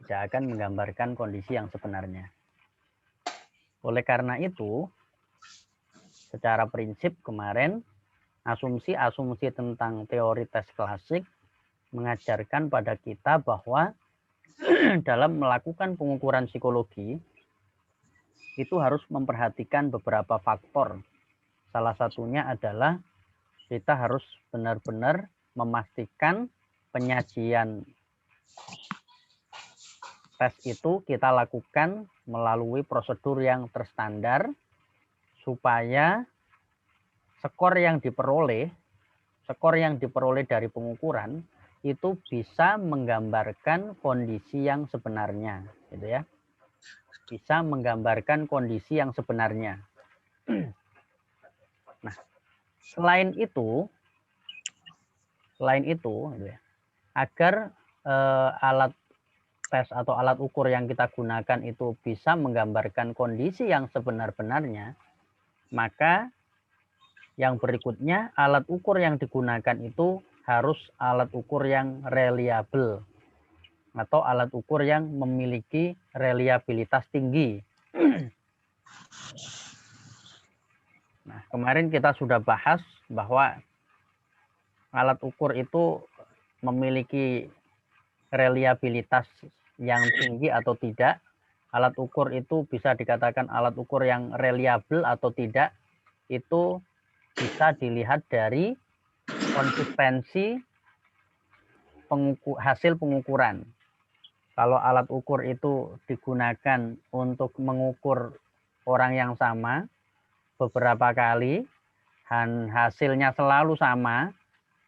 Tidak akan menggambarkan kondisi yang sebenarnya. Oleh karena itu, secara prinsip kemarin, asumsi-asumsi tentang teori tes klasik mengajarkan pada kita bahwa dalam melakukan pengukuran psikologi, itu harus memperhatikan beberapa faktor. Salah satunya adalah kita harus benar-benar memastikan penyajian tes itu kita lakukan melalui prosedur yang terstandar supaya skor yang diperoleh dari pengukuran itu bisa menggambarkan kondisi yang sebenarnya, gitu ya. Bisa menggambarkan kondisi yang sebenarnya. Nah, selain itu, gitu ya, agar alat tes atau alat ukur yang kita gunakan itu bisa menggambarkan kondisi yang sebenar-benarnya, maka yang berikutnya alat ukur yang digunakan itu harus alat ukur yang reliable atau alat ukur yang memiliki reliabilitas tinggi. Nah, kemarin kita sudah bahas bahwa alat ukur itu memiliki reliabilitas yang tinggi atau tidak. Alat ukur itu bisa dikatakan alat ukur yang reliable atau tidak, itu bisa dilihat dari konsistensi hasil pengukuran. Kalau alat ukur itu digunakan untuk mengukur orang yang sama beberapa kali dan hasilnya selalu sama,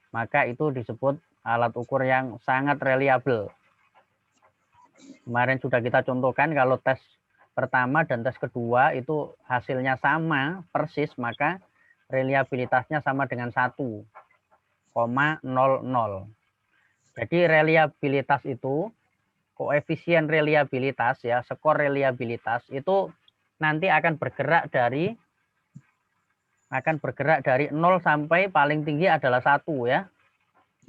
maka itu disebut alat ukur yang sangat reliable. Kemarin sudah kita contohkan kalau tes pertama dan tes kedua itu hasilnya sama persis, maka reliabilitasnya sama dengan 1,00. Jadi reliabilitas itu, koefisien reliabilitas ya, skor reliabilitas itu nanti akan bergerak dari 0 sampai paling tinggi adalah 1 ya.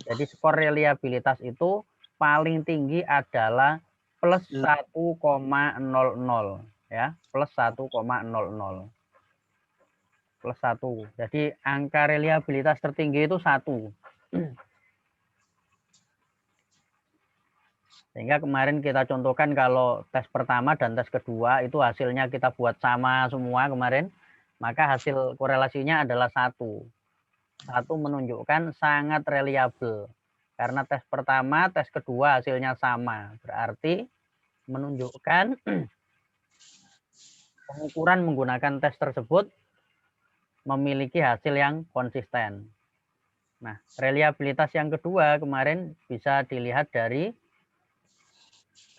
Jadi skor reliabilitas itu paling tinggi adalah plus 1,00 ya, plus 1,00. Plus 1. Jadi angka reliabilitas tertinggi itu 1. Sehingga kemarin kita contohkan kalau tes pertama dan tes kedua itu hasilnya kita buat sama semua kemarin, maka hasil korelasinya adalah 1. 1 menunjukkan sangat reliable. Karena tes pertama, tes kedua hasilnya sama. Berarti menunjukkan pengukuran menggunakan tes tersebut memiliki hasil yang konsisten. Nah, reliabilitas yang kedua kemarin bisa dilihat dari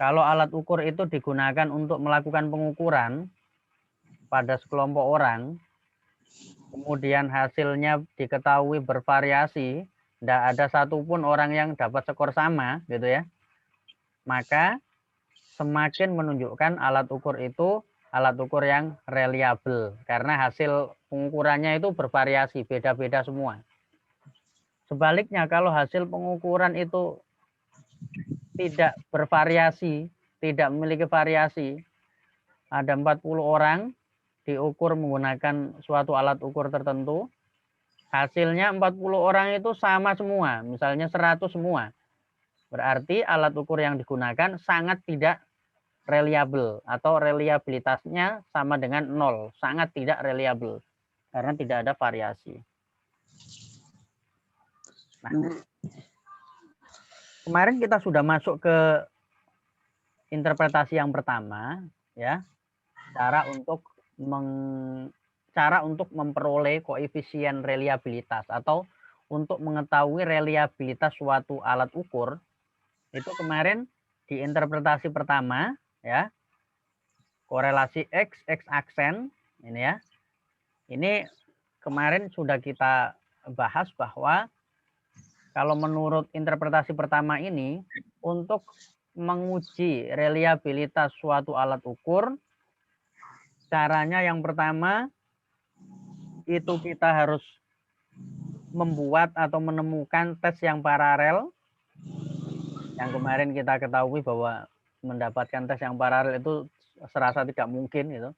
kalau alat ukur itu digunakan untuk melakukan pengukuran pada sekelompok orang, kemudian hasilnya diketahui bervariasi, tidak ada satupun orang yang dapat skor sama, gitu ya, maka semakin menunjukkan alat ukur itu alat ukur yang reliable, karena hasil pengukurannya itu bervariasi, beda-beda semua. Sebaliknya, kalau hasil pengukuran itu tidak bervariasi, tidak memiliki variasi, ada 40 orang diukur menggunakan suatu alat ukur tertentu, hasilnya 40 orang itu sama semua, misalnya 100 semua. Berarti alat ukur yang digunakan sangat tidak reliable atau reliabilitasnya sama dengan 0, sangat tidak reliable karena tidak ada variasi. Nah, kemarin kita sudah masuk ke interpretasi yang pertama, ya, cara untuk memperoleh koefisien reliabilitas atau untuk mengetahui reliabilitas suatu alat ukur. Itu kemarin di interpretasi pertama, ya, korelasi X aksen ini ya. Ini kemarin sudah kita bahas bahwa kalau menurut interpretasi pertama ini, untuk menguji reliabilitas suatu alat ukur, caranya yang pertama itu kita harus membuat atau menemukan tes yang paralel Yang kemarin kita ketahui bahwa mendapatkan tes yang paralel itu serasa tidak mungkin gitu.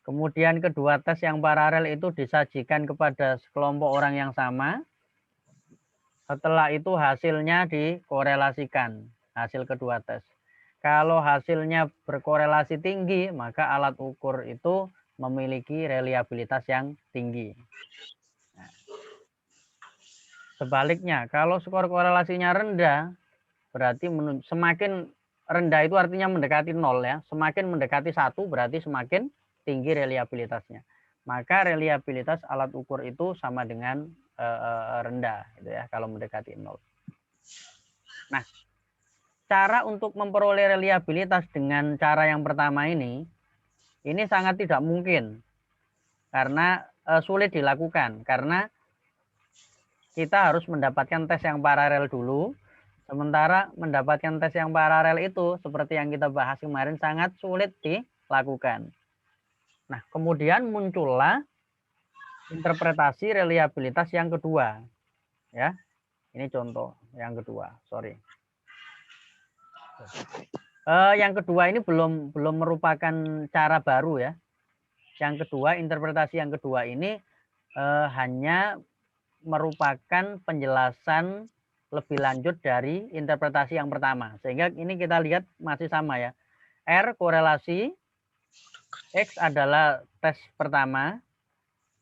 Kemudian kedua tes yang paralel itu disajikan kepada sekelompok orang yang sama. Setelah itu hasilnya dikorelasikan, hasil kedua tes. Kalau hasilnya berkorelasi tinggi, maka alat ukur itu memiliki reliabilitas yang tinggi. Nah, sebaliknya, kalau skor korelasinya rendah, berarti semakin rendah itu artinya mendekati 0 ya. Semakin mendekati 1 berarti semakin tinggi reliabilitasnya. Maka reliabilitas alat ukur itu sama dengan rendah gitu ya kalau mendekati 0. Nah, cara untuk memperoleh reliabilitas dengan cara yang pertama ini sangat tidak mungkin karena sulit dilakukan karena kita harus mendapatkan tes yang paralel dulu. Sementara mendapatkan tes yang paralel itu seperti yang kita bahas kemarin sangat sulit dilakukan. Nah, kemudian muncullah interpretasi reliabilitas yang kedua. Ya. Ini contoh yang kedua, sorry. Yang kedua ini belum merupakan cara baru ya. Yang kedua, interpretasi yang kedua ini hanya merupakan penjelasan lebih lanjut dari interpretasi yang pertama. Sehingga ini kita lihat masih sama ya. R korelasi, X adalah tes pertama,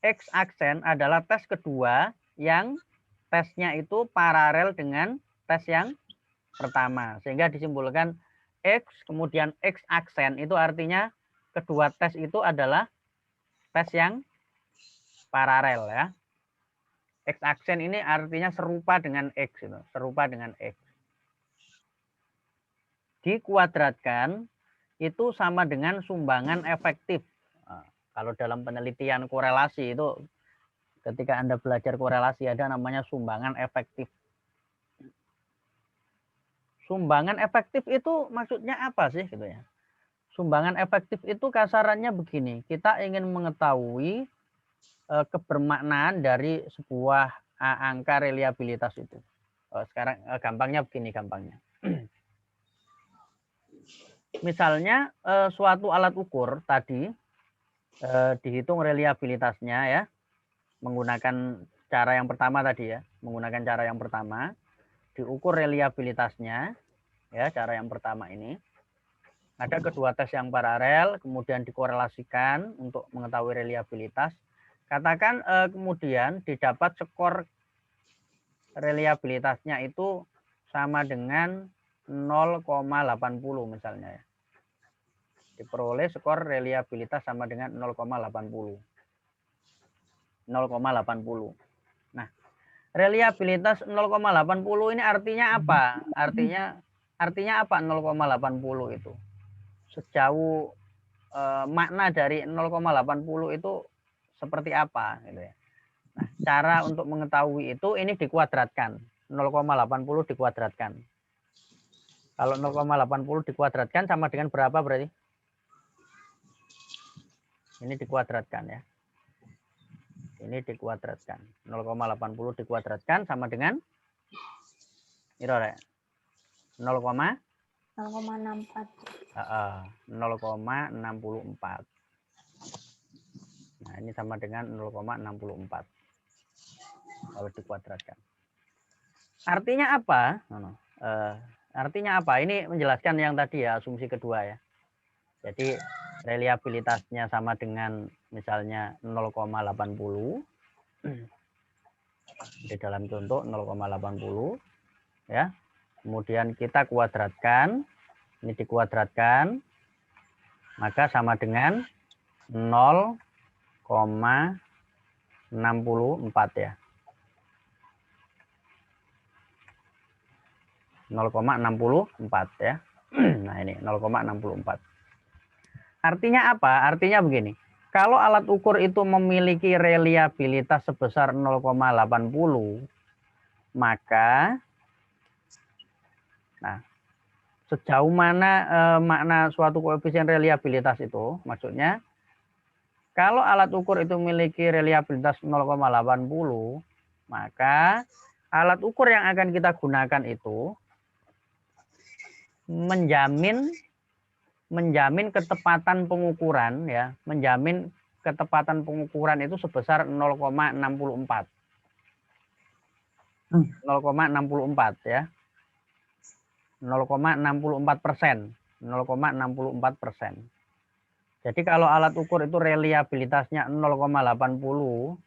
X aksen adalah tes kedua yang tesnya itu paralel dengan tes yang pertama. Sehingga disimpulkan X kemudian X aksen itu artinya kedua tes itu adalah tes yang paralel ya. X aksen ini artinya serupa dengan X, gitu. Serupa dengan X. Dikuadratkan itu sama dengan sumbangan efektif. Nah, kalau dalam penelitian korelasi itu ketika Anda belajar korelasi ada namanya sumbangan efektif. Sumbangan efektif itu maksudnya apa sih gitu ya? Sumbangan efektif itu kasarannya begini, kita ingin mengetahui kebermaknaan dari sebuah angka reliabilitas itu. Sekarang gampangnya begini gampangnya. Misalnya suatu alat ukur tadi dihitung reliabilitasnya ya menggunakan cara yang pertama tadi ya, menggunakan cara yang pertama diukur reliabilitasnya ya cara yang pertama ini. Ada kedua tes yang paralel kemudian dikorelasikan untuk mengetahui reliabilitas. Katakan kemudian didapat skor reliabilitasnya itu sama dengan 0,80 misalnya ya. Diperoleh skor reliabilitas sama dengan 0,80. 0,80. Nah, reliabilitas 0,80 ini artinya apa? Artinya apa 0,80 itu? Sejauh makna dari 0,80 itu seperti apa gitu ya. Nah, cara untuk mengetahui itu ini dikuadratkan. 0,80 dikuadratkan. Kalau 0,80 dikuadratkan sama dengan berapa berarti? Ini dikuadratkan ya. Ini dikuadratkan. 0,80 dikuadratkan sama dengan itu ya. 0,64. 0,64. Nah, ini sama dengan 0,64. Kalau dikuadratkan. Artinya apa? Artinya apa? Ini menjelaskan yang tadi ya, asumsi kedua ya. Jadi reliabilitasnya sama dengan misalnya 0,80. Di dalam contoh 0,80 ya. Kemudian kita kuadratkan. Ini dikuadratkan. Maka sama dengan 0,64 ya. 0,64 ya. Nah ini 0,64. Artinya apa? Artinya begini. Kalau alat ukur itu memiliki reliabilitas sebesar 0,80, maka nah sejauh mana makna suatu koefisien reliabilitas itu? Maksudnya kalau alat ukur itu memiliki reliabilitas 0,80, maka alat ukur yang akan kita gunakan itu menjamin ketepatan pengukuran ya, menjamin ketepatan pengukuran itu sebesar 0,64. 0,64 ya. 0,64%. 0,64%. Jadi kalau alat ukur itu reliabilitasnya 0,80,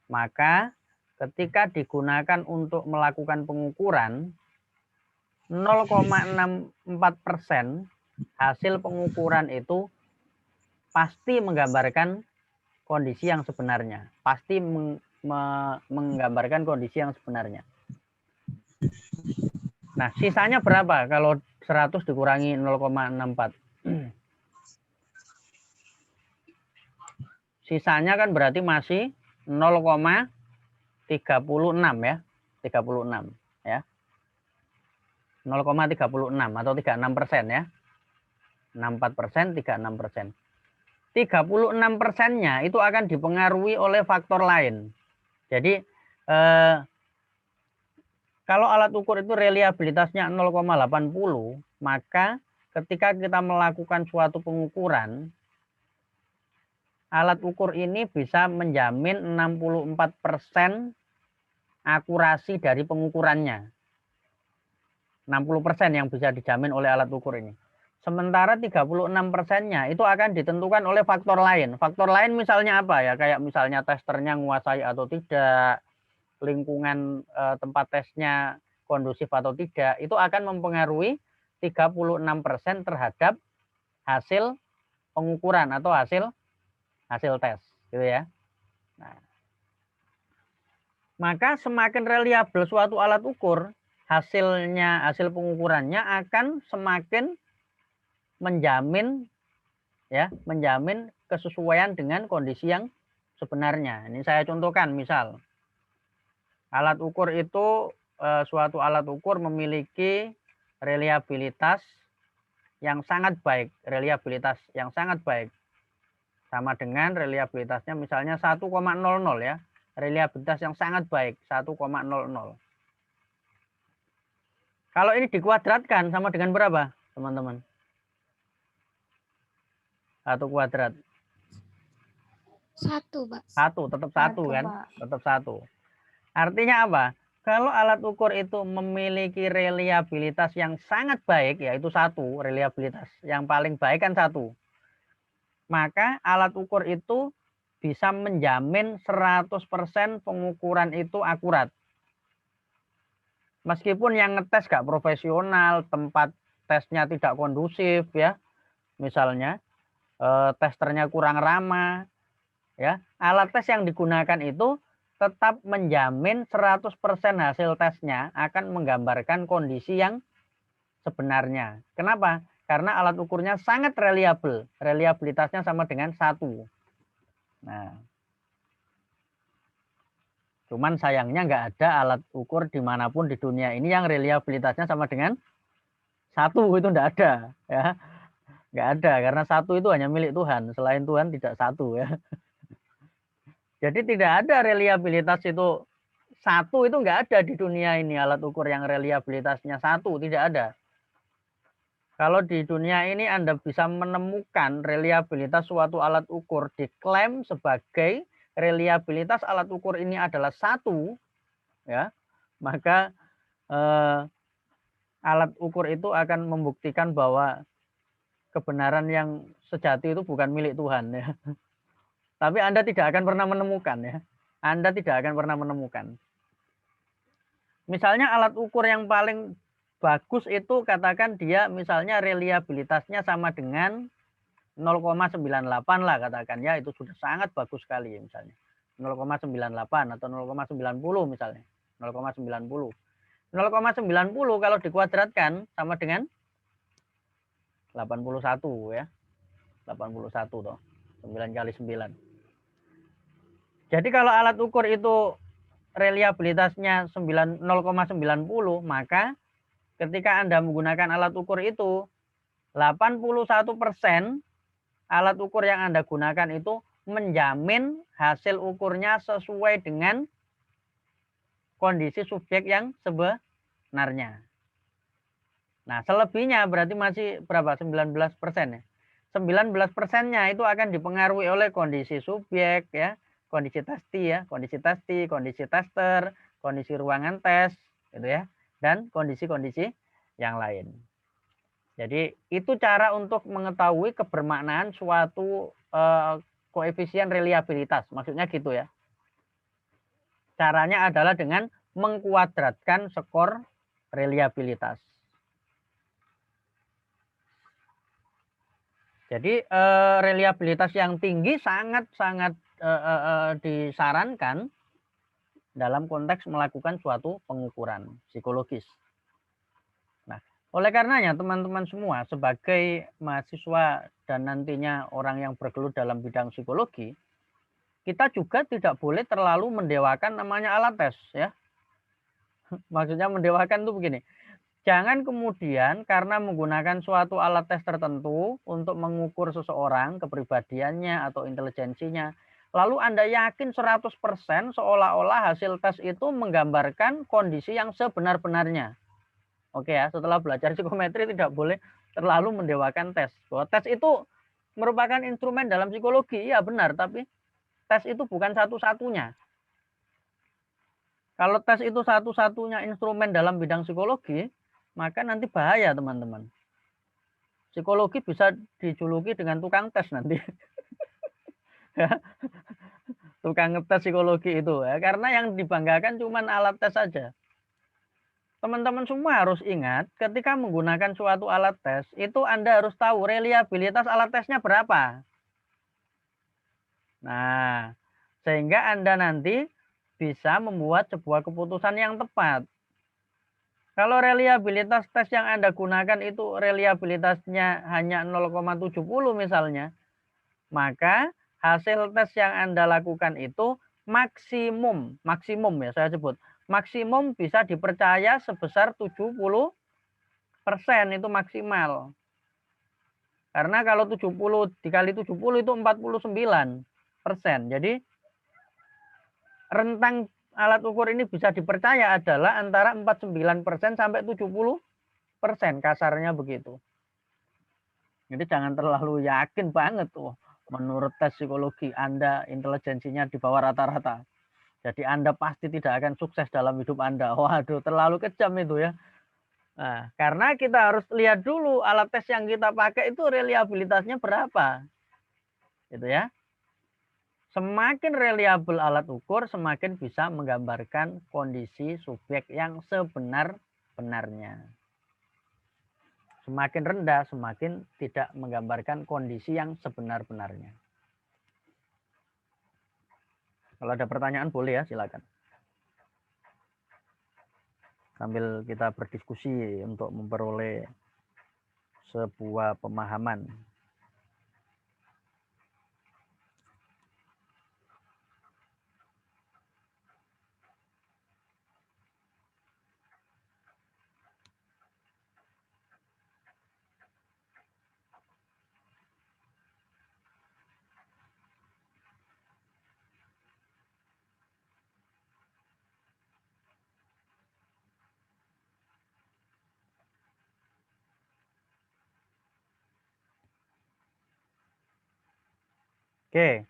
maka ketika digunakan untuk melakukan pengukuran 0,64% hasil pengukuran itu pasti menggambarkan kondisi yang sebenarnya. Pasti menggambarkan kondisi yang sebenarnya. Nah, sisanya berapa kalau 100 dikurangi 0,64? Sisanya kan berarti masih 0,36 ya. 36 ya. 0,36 atau 36% ya. 64%, 36%. 36%-nya itu akan dipengaruhi oleh faktor lain. Jadi kalau alat ukur itu reliabilitasnya 0,80, maka ketika kita melakukan suatu pengukuran, alat ukur ini bisa menjamin 64% akurasi dari pengukurannya. 60% yang bisa dijamin oleh alat ukur ini. Sementara 36%-nya itu akan ditentukan oleh faktor lain. Faktor lain misalnya apa ya? Kayak misalnya testernya menguasai atau tidak, lingkungan tempat tesnya kondusif atau tidak, itu akan mempengaruhi 36% terhadap hasil pengukuran atau hasil tes, gitu ya. Nah, maka semakin reliabel suatu alat ukur, hasil pengukurannya akan semakin menjamin kesesuaian dengan kondisi yang sebenarnya. Ini saya contohkan, misal alat ukur itu suatu alat ukur memiliki reliabilitas yang sangat baik, sama dengan reliabilitasnya misalnya 1,00 ya, reliabilitas yang sangat baik 1,00. Kalau ini dikuadratkan sama dengan berapa, teman-teman? 1 kuadrat. 1, Pak. 1, tetap 1 kan? Pak. Tetap 1. Artinya apa? Kalau alat ukur itu memiliki reliabilitas yang sangat baik, yaitu 1, reliabilitas yang paling baik kan 1. Maka alat ukur itu bisa menjamin 100% pengukuran itu akurat. Meskipun yang ngetes gak profesional, tempat tesnya tidak kondusif ya, misalnya testernya kurang ramah, ya, alat tes yang digunakan itu tetap menjamin 100% hasil tesnya akan menggambarkan kondisi yang sebenarnya. Kenapa? Karena alat ukurnya sangat reliabel, reliabilitasnya sama dengan 1. Nah, cuman sayangnya nggak ada alat ukur dimanapun di dunia ini yang reliabilitasnya sama dengan 1, itu nggak ada, ya. Nggak ada, karena 1 itu hanya milik Tuhan, selain Tuhan tidak 1 ya. Jadi tidak ada reliabilitas itu 1, itu nggak ada di dunia ini, alat ukur yang reliabilitasnya 1, tidak ada. Kalau di dunia ini Anda bisa menemukan reliabilitas suatu alat ukur diklaim sebagai reliabilitas alat ukur ini adalah 1, ya, maka alat ukur itu akan membuktikan bahwa kebenaran yang sejati itu bukan milik Tuhan ya. Tapi Anda tidak akan pernah menemukan ya. Anda tidak akan pernah menemukan. Misalnya alat ukur yang paling bagus itu katakan dia misalnya reliabilitasnya sama dengan 0,98 lah katakan ya, itu sudah sangat bagus sekali misalnya. 0,98 atau 0,90 misalnya. 0,90. 0,90 kalau dikuadratkan sama dengan 81 ya. 81 toh. 9 kali 9. Jadi kalau alat ukur itu reliabilitasnya 0,90, maka ketika Anda menggunakan alat ukur itu 81% alat ukur yang Anda gunakan itu menjamin hasil ukurnya sesuai dengan kondisi subjek yang sebenarnya. Nah, selebihnya berarti masih berapa? 19% ya. 19%-nya itu akan dipengaruhi oleh kondisi subjek ya, kondisi testi, kondisi tester, kondisi ruangan tes gitu ya, dan kondisi-kondisi yang lain. Jadi itu cara untuk mengetahui kebermaknaan suatu koefisien reliabilitas. Maksudnya gitu ya. Caranya adalah dengan mengkuadratkan skor reliabilitas. Jadi reliabilitas yang tinggi sangat-sangat disarankan dalam konteks melakukan suatu pengukuran psikologis. Nah, oleh karenanya teman-teman semua sebagai mahasiswa dan nantinya orang yang bergelut dalam bidang psikologi, kita juga tidak boleh terlalu mendewakan namanya alat tes ya. Maksudnya mendewakan itu begini. Jangan kemudian karena menggunakan suatu alat tes tertentu untuk mengukur seseorang, kepribadiannya atau intelijensinya, lalu Anda yakin 100% seolah-olah hasil tes itu menggambarkan kondisi yang sebenar-benarnya. Oke ya, setelah belajar psikometri tidak boleh terlalu mendewakan tes. Bahwa tes itu merupakan instrumen dalam psikologi, iya benar, tapi tes itu bukan satu-satunya. Kalau tes itu satu-satunya instrumen dalam bidang psikologi, maka nanti bahaya teman-teman. Psikologi bisa dijuluki dengan tukang tes nanti. Tukang ngetes psikologi itu ya, karena yang dibanggakan cuma alat tes saja. Teman-teman semua harus ingat ketika menggunakan suatu alat tes, itu Anda harus tahu reliabilitas alat tesnya berapa. Nah, sehingga Anda nanti bisa membuat sebuah keputusan yang tepat. Kalau reliabilitas tes yang Anda gunakan itu reliabilitasnya hanya 0,70 misalnya, maka hasil tes yang Anda lakukan itu maksimum ya saya sebut, maksimum bisa dipercaya sebesar 70% itu maksimal. Karena kalau 70 dikali 70 itu 49%. Jadi rentang alat ukur ini bisa dipercaya adalah antara 49% sampai 70%, kasarnya begitu. Jadi jangan terlalu yakin banget tuh. Menurut tes psikologi Anda intelijensinya di bawah rata-rata. Jadi Anda pasti tidak akan sukses dalam hidup Anda. Waduh, terlalu kejam itu ya. Nah, karena kita harus lihat dulu alat tes yang kita pakai itu reliabilitasnya berapa. Gitu ya. Semakin reliabel alat ukur, semakin bisa menggambarkan kondisi subjek yang sebenar-benarnya. Semakin rendah, semakin tidak menggambarkan kondisi yang sebenar-benarnya. Kalau ada pertanyaan boleh ya, silakan. Sambil kita berdiskusi untuk memperoleh sebuah pemahaman. Oke,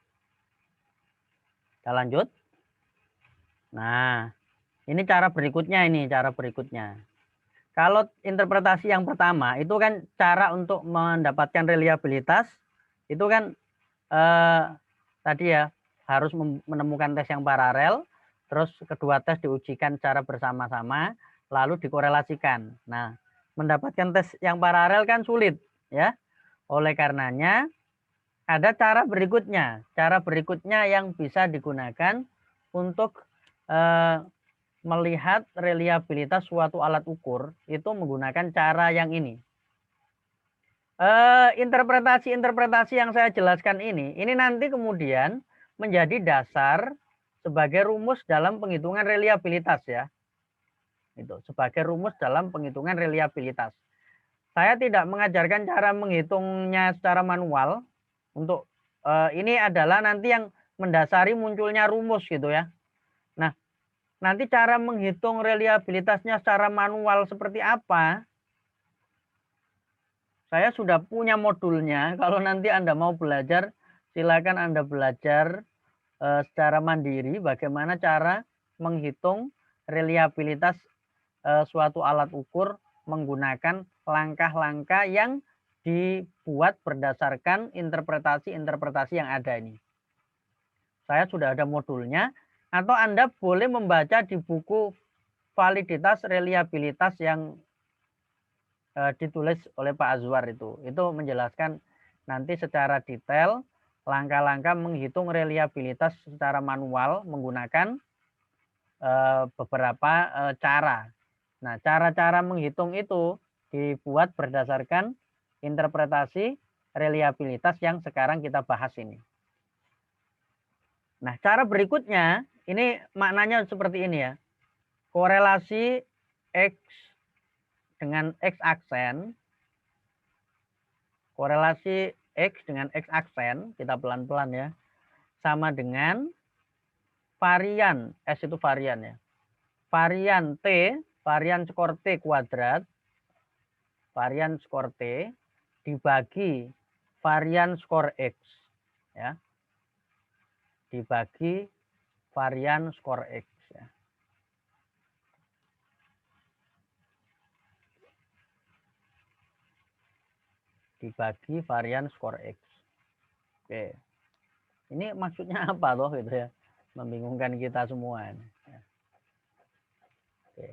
kita lanjut. Nah, ini cara berikutnya. Kalau interpretasi yang pertama itu kan cara untuk mendapatkan reliabilitas itu kan tadi ya harus menemukan tes yang paralel, terus kedua tes diujikan secara bersama-sama, lalu dikorelasikan. Nah, mendapatkan tes yang paralel kan sulit ya. Oleh karenanya ada cara berikutnya yang bisa digunakan untuk melihat reliabilitas suatu alat ukur itu menggunakan cara yang ini. Interpretasi yang saya jelaskan ini nanti kemudian menjadi dasar sebagai rumus dalam penghitungan reliabilitas ya. Itu sebagai rumus dalam penghitungan reliabilitas. Saya tidak mengajarkan cara menghitungnya secara manual. Untuk ini adalah nanti yang mendasari munculnya rumus gitu ya. Nah, nanti cara menghitung reliabilitasnya secara manual seperti apa saya sudah punya modulnya. Kalau nanti Anda mau belajar, silakan Anda belajar secara mandiri bagaimana cara menghitung reliabilitas suatu alat ukur menggunakan langkah-langkah yang dibuat berdasarkan interpretasi-interpretasi yang ada ini. Saya sudah ada modulnya, atau Anda boleh membaca di buku validitas reliabilitas yang ditulis oleh Pak Azwar itu menjelaskan nanti secara detail langkah-langkah menghitung reliabilitas secara manual menggunakan beberapa cara. Nah, cara-cara menghitung itu dibuat berdasarkan interpretasi reliabilitas yang sekarang kita bahas ini. Nah, cara berikutnya ini maknanya seperti ini ya. Korelasi X dengan X aksen, korelasi X dengan X aksen, kita pelan-pelan ya, sama dengan varian, S itu varian ya, varian T, varian skor T kuadrat, varian skor T dibagi varian skor X, ya, dibagi varian skor X. Ya. Dibagi varian skor X. Oke. Ini maksudnya apa toh gitu ya? Membingungkan kita semua. Ya. Oke.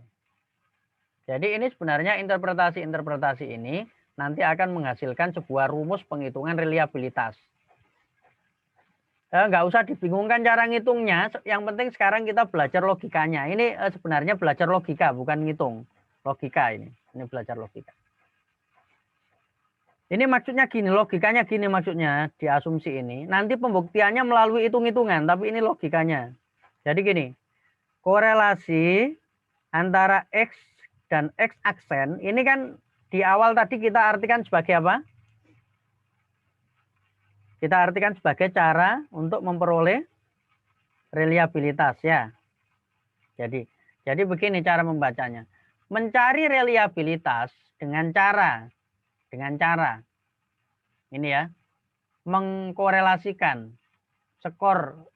Jadi ini sebenarnya interpretasi-interpretasi ini nanti akan menghasilkan sebuah rumus penghitungan reliabilitas. Nggak usah dibingungkan cara ngitungnya. Yang penting sekarang kita belajar logikanya. Ini sebenarnya belajar logika, bukan ngitung. Logika ini. Ini belajar logika. Ini maksudnya gini, logikanya gini maksudnya di asumsi ini. Nanti pembuktiannya melalui hitung-hitungan, tapi ini logikanya. Jadi gini, korelasi antara X dan X aksen, ini kan di awal tadi kita artikan sebagai apa? Kita artikan sebagai cara untuk memperoleh reliabilitas ya. Jadi begini cara membacanya. Mencari reliabilitas dengan cara ini ya, mengkorelasikan skor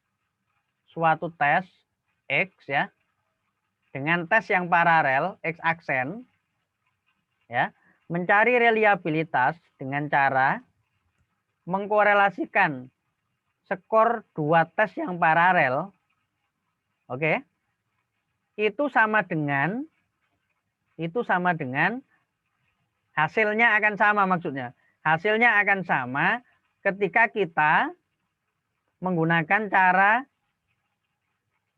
suatu tes X ya dengan tes yang paralel X aksen ya, mencari reliabilitas dengan cara mengkorelasikan skor dua tes yang paralel. Oke. Itu sama dengan hasilnya akan sama maksudnya. Hasilnya akan sama ketika kita menggunakan cara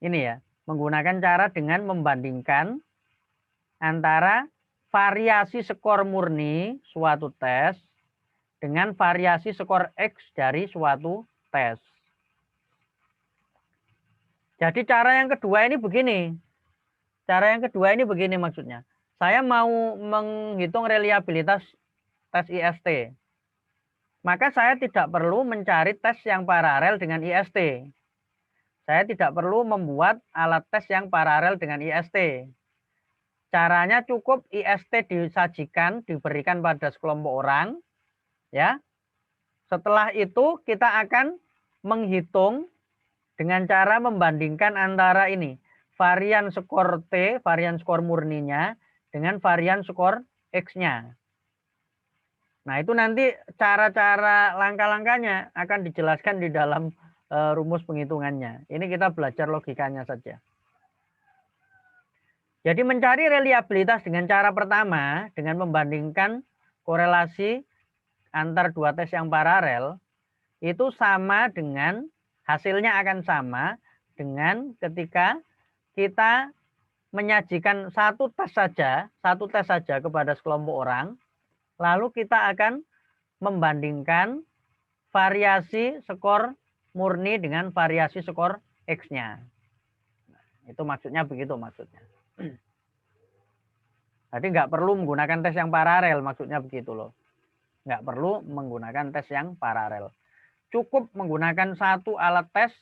ini ya, menggunakan cara dengan membandingkan antara variasi skor murni suatu tes dengan variasi skor X dari suatu tes. Jadi cara yang kedua ini begini. Cara yang kedua ini begini maksudnya. Saya mau menghitung reliabilitas tes IST. Maka saya tidak perlu mencari tes yang paralel dengan IST. Saya tidak perlu membuat alat tes yang paralel dengan IST. Caranya cukup IST disajikan, diberikan pada sekelompok orang. Ya. Setelah itu kita akan menghitung dengan cara membandingkan antara ini. Varian skor T, varian skor murninya, dengan varian skor X-nya. Nah, itu nanti cara-cara langkah-langkahnya akan dijelaskan di dalam rumus penghitungannya. Ini kita belajar logikanya saja. Jadi mencari reliabilitas dengan cara pertama, dengan membandingkan korelasi antar dua tes yang paralel, itu sama dengan, hasilnya akan sama dengan ketika kita menyajikan satu tes saja kepada sekelompok orang, lalu kita akan membandingkan variasi skor murni dengan variasi skor X-nya. Itu maksudnya begitu maksudnya. Jadi nggak perlu menggunakan tes yang paralel, maksudnya begitu loh. Nggak perlu menggunakan tes yang paralel. Cukup menggunakan satu alat tes,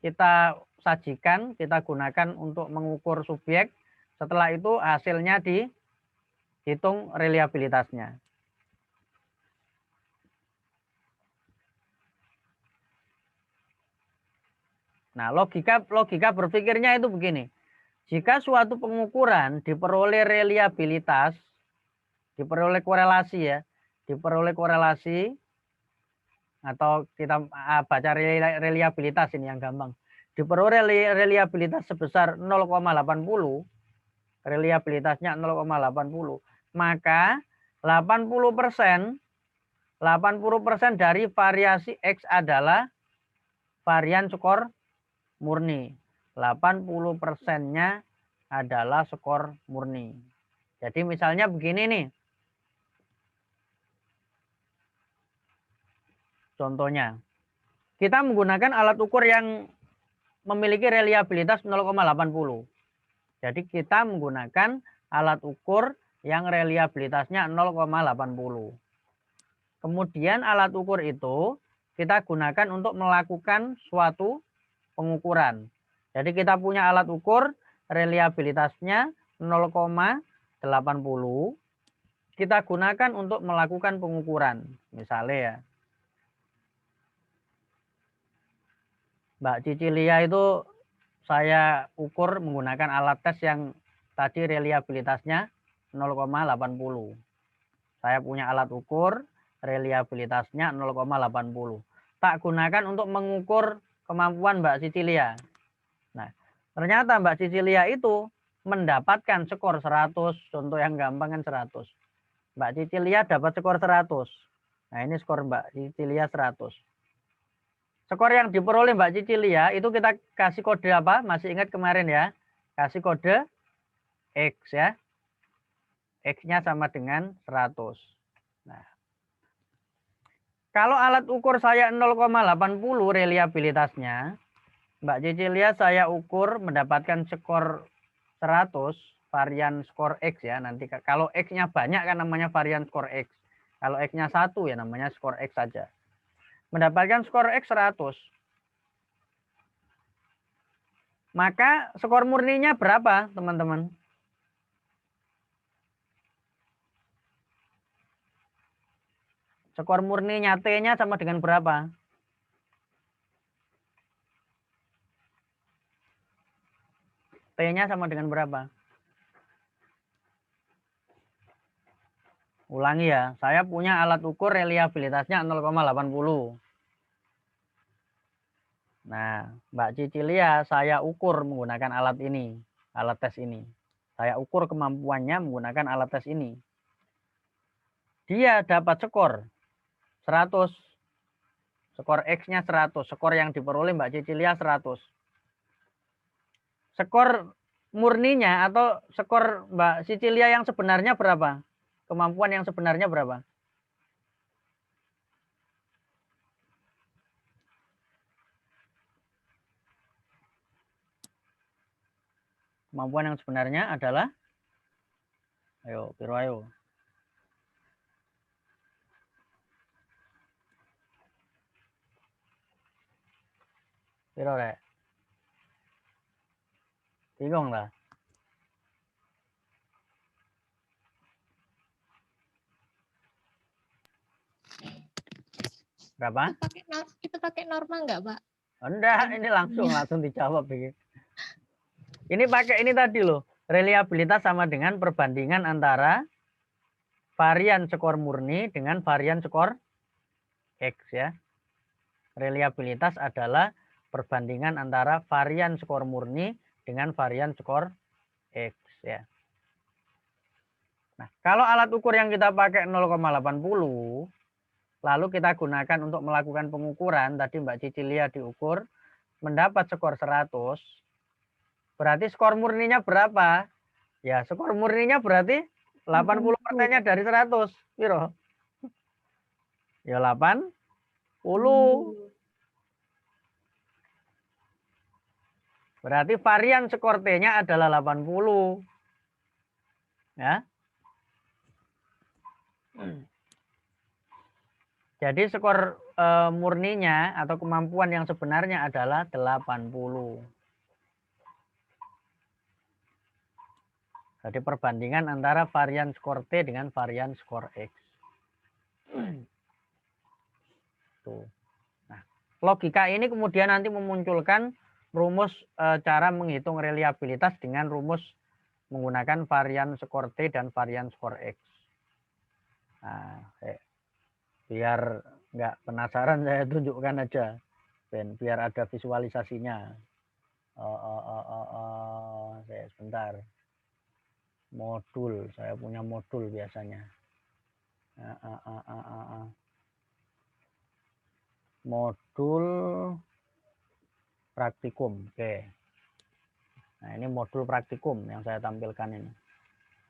kita sajikan, kita gunakan untuk mengukur subjek. Setelah itu hasilnya dihitung reliabilitasnya. Nah, logika berpikirnya itu begini. Jika suatu pengukuran diperoleh reliabilitas, diperoleh korelasi ya, diperoleh korelasi atau kita baca reliabilitas ini yang gampang. Diperoleh reliabilitas sebesar 0,80, reliabilitasnya 0,80, maka 80% dari variasi X adalah varian skor murni. 80%-nya adalah skor murni. Jadi misalnya begini nih. Contohnya, kita menggunakan alat ukur yang memiliki reliabilitas 0,80. Jadi kita menggunakan alat ukur yang reliabilitasnya 0,80. Kemudian alat ukur itu kita gunakan untuk melakukan suatu pengukuran. Jadi kita punya alat ukur reliabilitasnya 0,80. Kita gunakan untuk melakukan pengukuran. Misalnya ya, Mbak Cicilia itu saya ukur menggunakan alat tes yang tadi reliabilitasnya 0,80. Saya punya alat ukur reliabilitasnya 0,80. Tak gunakan untuk mengukur kemampuan Mbak Cicilia. Nah, ternyata Mbak Cicilia itu mendapatkan skor 100. Contoh yang gampang kan 100. Mbak Cicilia dapat skor 100. Nah, ini skor Mbak Cicilia 100. Skor yang diperoleh Mbak Cicilia itu kita kasih kode apa? Masih ingat kemarin ya? Kasih kode X ya. X-nya sama dengan 100. Nah, kalau alat ukur saya 0,80 reliabilitasnya, Mbak Cicilia saya ukur mendapatkan skor 100, varian skor X ya. Nanti kalau X-nya banyak kan namanya varian skor X. Kalau X-nya 1 ya namanya skor X saja. Mendapatkan skor X 100. Maka skor murninya berapa, teman-teman? Skor murninya T-nya sama dengan berapa? T-nya sama dengan berapa? Ulangi ya, saya punya alat ukur reliabilitasnya 0,80. Nah, Mbak Cicilia saya ukur menggunakan alat ini, alat tes ini. Saya ukur kemampuannya menggunakan alat tes ini. Dia dapat skor 100. Skor X-nya 100. Skor yang diperoleh Mbak Cicilia 100. Skor murninya atau skor Mbak Cicilia yang sebenarnya berapa? Kemampuan yang sebenarnya berapa? Kemampuan yang sebenarnya adalah, ayo, Piro ayo. Piro rek? Bingung lah. Berapa? Itu pakai norma enggak, Pak? Enggak, ini langsung dijawab begini. Ini pakai ini tadi loh. Reliabilitas sama dengan perbandingan antara varian skor murni dengan varian skor X ya. Reliabilitas adalah perbandingan antara varian skor murni dengan varian skor X ya. Nah, kalau alat ukur yang kita pakai 0,80 lalu kita gunakan untuk melakukan pengukuran, tadi Mbak Cicilia diukur mendapat skor 100. Berarti skor murninya berapa? Ya, skor murninya berarti 80%-nya dari 100. Piro? Ya 80. Berarti varian skor T-nya adalah 80. Ya. Jadi skor murninya atau kemampuan yang sebenarnya adalah 80. Jadi perbandingan antara varian skor T dengan varian skor X. Tuh. Nah, logika ini kemudian nanti memunculkan rumus cara menghitung reliabilitas dengan rumus menggunakan varian skor T dan varian skor X. Nah, biar nggak penasaran saya tunjukkan aja, biar ada visualisasinya. Sebentar. Modul, saya punya modul biasanya. Modul praktikum. Oke. Nah, ini modul praktikum yang saya tampilkan ini.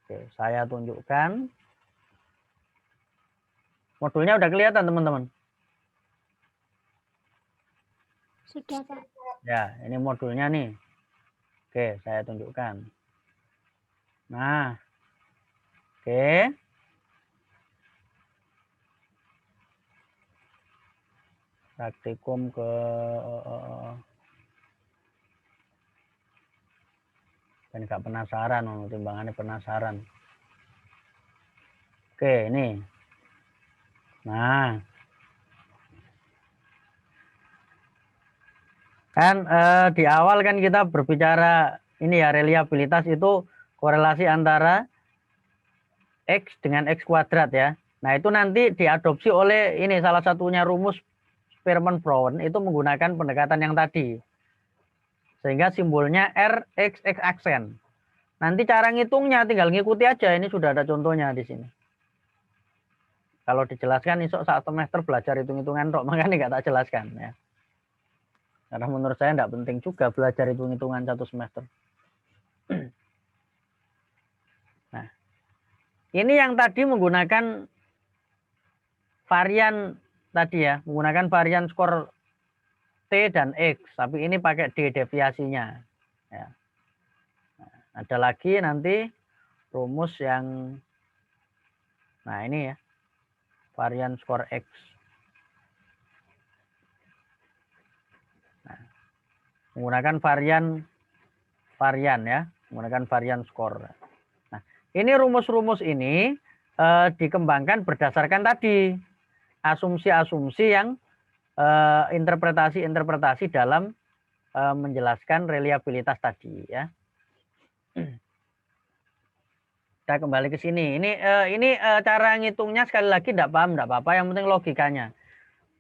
Oke, saya tunjukkan. Modulnya udah kelihatan, teman-teman? Sudah, Pak. Ya, ini modulnya nih. Oke, saya tunjukkan. Nah, oke. Praktikum ke dan nggak penasaran, timbangannya penasaran. Oke, ini. Nah, kan di awal kan kita berbicara ini ya, reliabilitas itu korelasi antara X dengan X kuadrat ya. Nah, itu nanti diadopsi oleh ini salah satunya rumus Spearman-Brown itu menggunakan pendekatan yang tadi. Sehingga simbolnya R, X, X aksen. Nanti cara ngitungnya tinggal ngikuti aja. Ini sudah ada contohnya di sini. Kalau dijelaskan besok saat semester belajar hitung-hitungan kok, makanya nggak tak jelaskan ya. Karena menurut saya nggak penting juga belajar hitung-hitungan satu semester. Nah, ini yang tadi menggunakan varian tadi ya, menggunakan varian skor T dan X, tapi ini pakai D deviasinya. Ya. Nah, ada lagi nanti rumus yang, nah ini ya, varian skor X. Nah, menggunakan varian ya, menggunakan varian skor. Nah, ini rumus-rumus ini dikembangkan berdasarkan tadi asumsi-asumsi yang interpretasi-interpretasi dalam menjelaskan reliabilitas tadi ya. Kita kembali ke sini. Ini cara ngitungnya sekali lagi tidak paham tidak apa-apa, yang penting logikanya.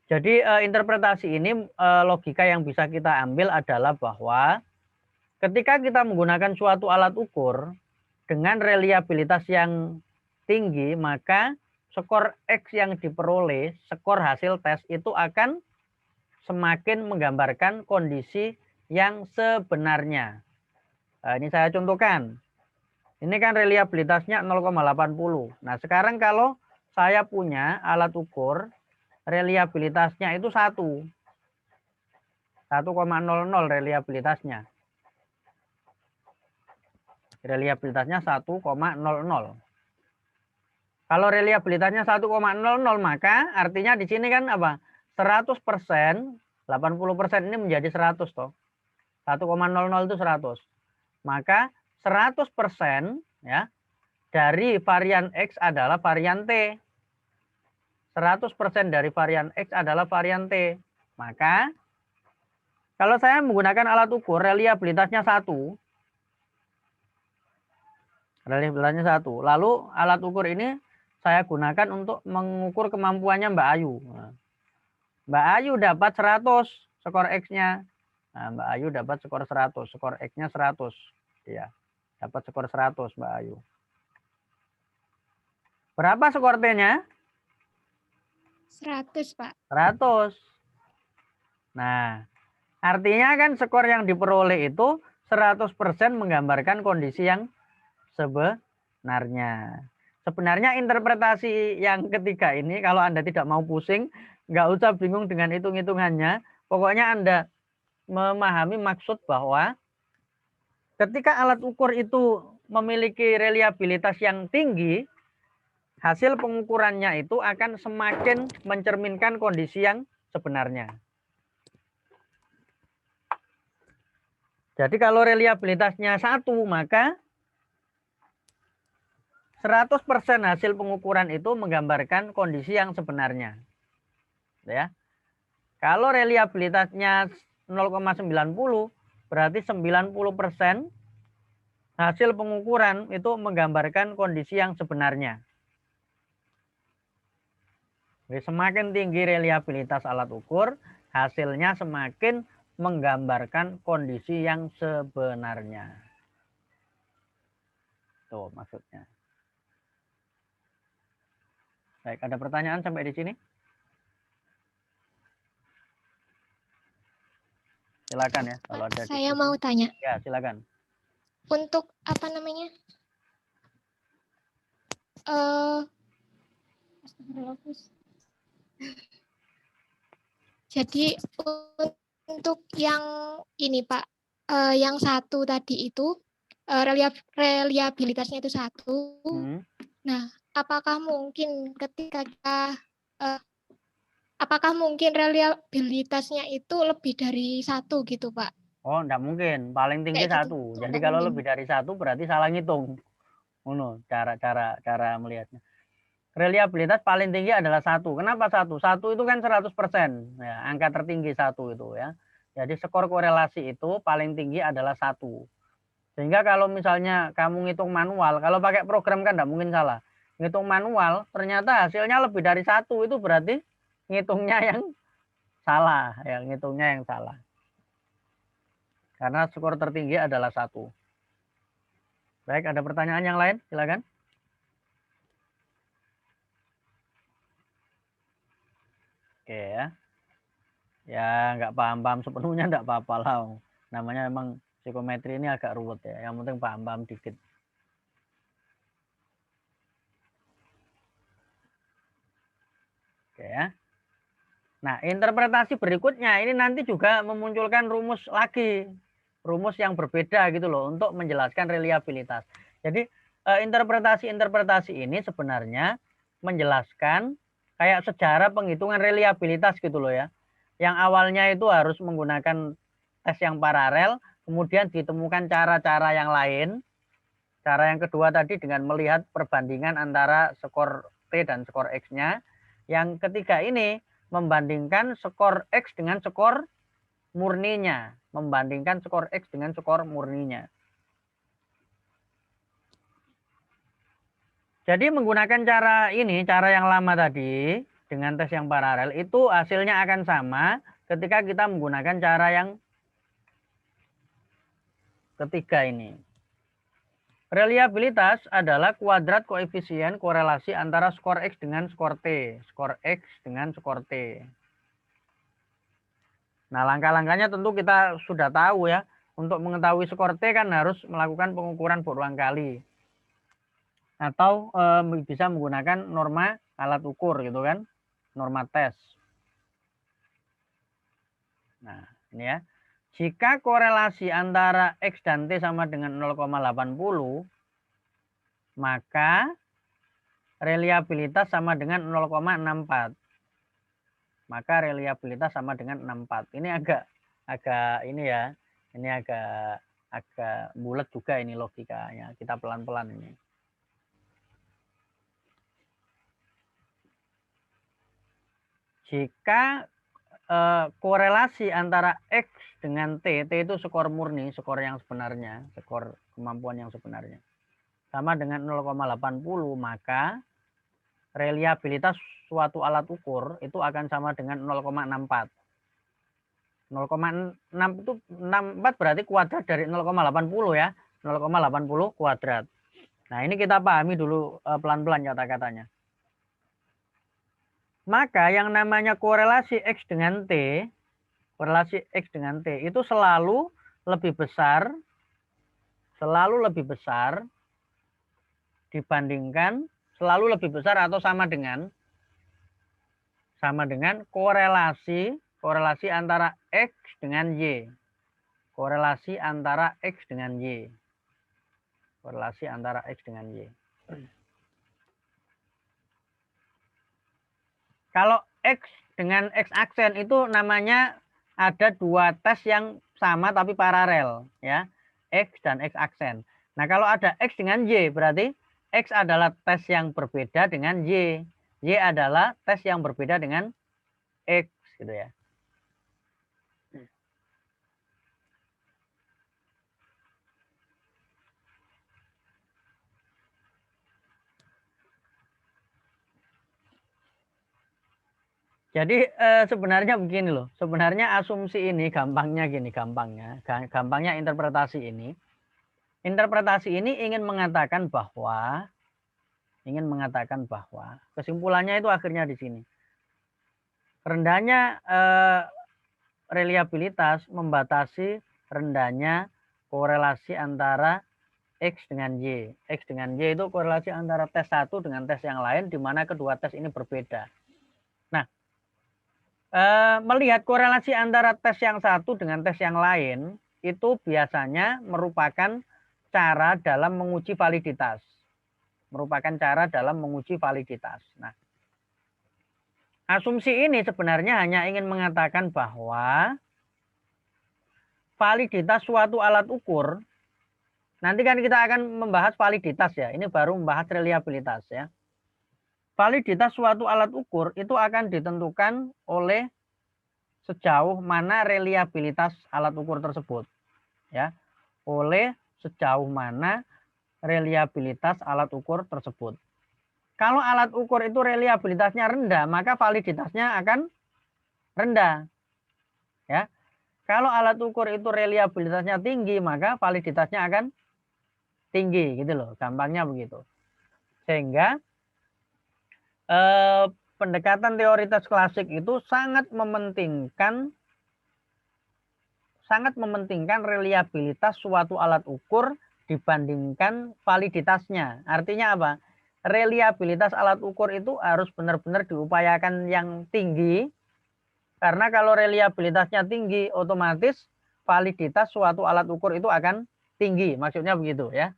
Jadi interpretasi ini logika yang bisa kita ambil adalah bahwa ketika kita menggunakan suatu alat ukur dengan reliabilitas yang tinggi, maka skor X yang diperoleh, skor hasil tes itu akan semakin menggambarkan kondisi yang sebenarnya. Nah, ini saya contohkan. Ini kan reliabilitasnya 0,80. Nah, sekarang kalau saya punya alat ukur reliabilitasnya itu 1,00 reliabilitasnya. Reliabilitasnya 1,00. Kalau reliabilitasnya 1,00 maka artinya di sini kan apa? 100%, 80% ini menjadi 100 toh. 1,00 itu 100. Maka 100% ya dari varian X adalah varian T. 100% dari varian X adalah varian T. Maka kalau saya menggunakan alat ukur reliabilitasnya 1, reliabilitasnya 1. Lalu alat ukur ini saya gunakan untuk mengukur kemampuannya Mbak Ayu. Nah, Mbak Ayu dapat 100 skor X-nya. Nah, Mbak Ayu dapat skor 100, skor X-nya 100. Ya, dapat skor 100 Mbak Ayu. Berapa skor T-nya? 100, Pak. 100. Nah, artinya kan skor yang diperoleh itu 100% menggambarkan kondisi yang sebenarnya. Sebenarnya interpretasi yang ketiga ini kalau Anda tidak mau pusing, nggak usah bingung dengan hitung-hitungannya. Pokoknya Anda memahami maksud bahwa ketika alat ukur itu memiliki reliabilitas yang tinggi, hasil pengukurannya itu akan semakin mencerminkan kondisi yang sebenarnya. Jadi kalau reliabilitasnya 1, maka 100% hasil pengukuran itu menggambarkan kondisi yang sebenarnya. Ya. Kalau reliabilitasnya 0,90, berarti 90% hasil pengukuran itu menggambarkan kondisi yang sebenarnya. Jadi semakin tinggi reliabilitas alat ukur, hasilnya semakin menggambarkan kondisi yang sebenarnya. Tuh maksudnya. Baik, ada pertanyaan sampai di sini? Silakan ya kalau ada. Saya mau tanya. Ya, silakan. Untuk apa namanya? Jadi untuk yang ini Pak, yang satu tadi itu reliabilitasnya itu 1. Nah, apakah mungkin ketika kita apakah mungkin reliabilitasnya itu lebih dari 1 gitu Pak? Oh, enggak mungkin. Paling tinggi Kayak gitu. 1. Jadi kalau lebih dari 1 berarti salah ngitung. Cara melihatnya. Reliabilitas paling tinggi adalah 1. Kenapa 1? 1 itu kan 100%. Ya, angka tertinggi 1 itu ya. Jadi skor korelasi itu paling tinggi adalah 1. Sehingga kalau misalnya kamu ngitung manual, kalau pakai program kan enggak mungkin salah. Ngitung manual, ternyata hasilnya lebih dari 1, itu berarti ngitungnya yang salah. Ya, ngitungnya yang salah. Karena skor tertinggi adalah 1. Baik, ada pertanyaan yang lain? Silakan. Oke ya. Ya nggak paham-paham sepenuhnya nggak apa-apa lah. Namanya memang psikometri ini agak ruwet ya. Yang penting paham-paham dikit. Oke ya. Nah, interpretasi berikutnya ini nanti juga memunculkan rumus lagi. Rumus yang berbeda gitu loh untuk menjelaskan reliabilitas. Jadi interpretasi-interpretasi ini sebenarnya menjelaskan kayak sejarah penghitungan reliabilitas gitu loh ya. Yang awalnya itu harus menggunakan tes yang paralel, kemudian ditemukan cara-cara yang lain. Cara yang kedua tadi dengan melihat perbandingan antara skor T dan skor X-nya. Yang ketiga ini membandingkan skor X dengan skor murninya. Membandingkan skor X dengan skor murninya. Jadi menggunakan cara ini, cara yang lama tadi, dengan tes yang paralel, itu hasilnya akan sama ketika kita menggunakan cara yang ketiga ini. Reliabilitas adalah kuadrat koefisien korelasi antara skor X dengan skor T. Skor X dengan skor T. Nah, langkah-langkahnya tentu kita sudah tahu ya. Untuk mengetahui skor T kan harus melakukan pengukuran berulang kali. Atau bisa menggunakan norma alat ukur gitu kan. Norma tes. Nah, ini ya. Jika korelasi antara X dan T sama dengan 0,80, maka reliabilitas sama dengan 0,64. Maka reliabilitas sama dengan 64. Ini agak ini ya. Ini agak bulat juga ini logikanya. Kita pelan-pelan ini. Jika korelasi antara X dengan T itu skor murni, skor yang sebenarnya, skor kemampuan yang sebenarnya, sama dengan 0,80, maka reliabilitas suatu alat ukur itu akan sama dengan 0,64. 0,6 itu 64 berarti kuadrat dari 0,80 ya. 0,80 kuadrat. Nah, ini kita pahami dulu pelan-pelan kata-katanya. Maka yang namanya korelasi X dengan T, korelasi X dengan T itu selalu lebih besar dibandingkan, selalu lebih besar atau sama dengan korelasi antara X dengan Y. Korelasi antara X dengan Y. Korelasi antara X dengan Y. Kalau X dengan X aksen itu namanya ada dua tes yang sama tapi paralel ya. X dan X aksen. Nah, kalau ada X dengan Y berarti X adalah tes yang berbeda dengan Y. Y adalah tes yang berbeda dengan X gitu ya. Jadi sebenarnya begini loh. Sebenarnya asumsi ini gampangnya gini, gampangnya interpretasi ini. Interpretasi ini ingin mengatakan bahwa kesimpulannya itu akhirnya di sini. Rendahnya reliabilitas membatasi rendahnya korelasi antara X dengan Y. X dengan Y itu korelasi antara tes satu dengan tes yang lain, di mana kedua tes ini berbeda. Nah, melihat korelasi antara tes yang satu dengan tes yang lain, itu biasanya merupakan cara dalam menguji validitas. Nah, asumsi ini sebenarnya hanya ingin mengatakan bahwa validitas suatu alat ukur, nanti kan kita akan membahas validitas ya, ini baru membahas reliabilitas ya. Validitas suatu alat ukur itu akan ditentukan oleh sejauh mana reliabilitas alat ukur tersebut ya, oleh sejauh mana reliabilitas alat ukur tersebut. Kalau alat ukur itu reliabilitasnya rendah, maka validitasnya akan rendah ya. Kalau alat ukur itu reliabilitasnya tinggi, maka validitasnya akan tinggi gitu loh, gampangnya begitu. Sehingga pendekatan teoritis klasik itu sangat mementingkan reliabilitas suatu alat ukur dibandingkan validitasnya. Artinya apa? Reliabilitas alat ukur itu harus benar-benar diupayakan yang tinggi, karena kalau reliabilitasnya tinggi, otomatis validitas suatu alat ukur itu akan tinggi. Maksudnya begitu ya.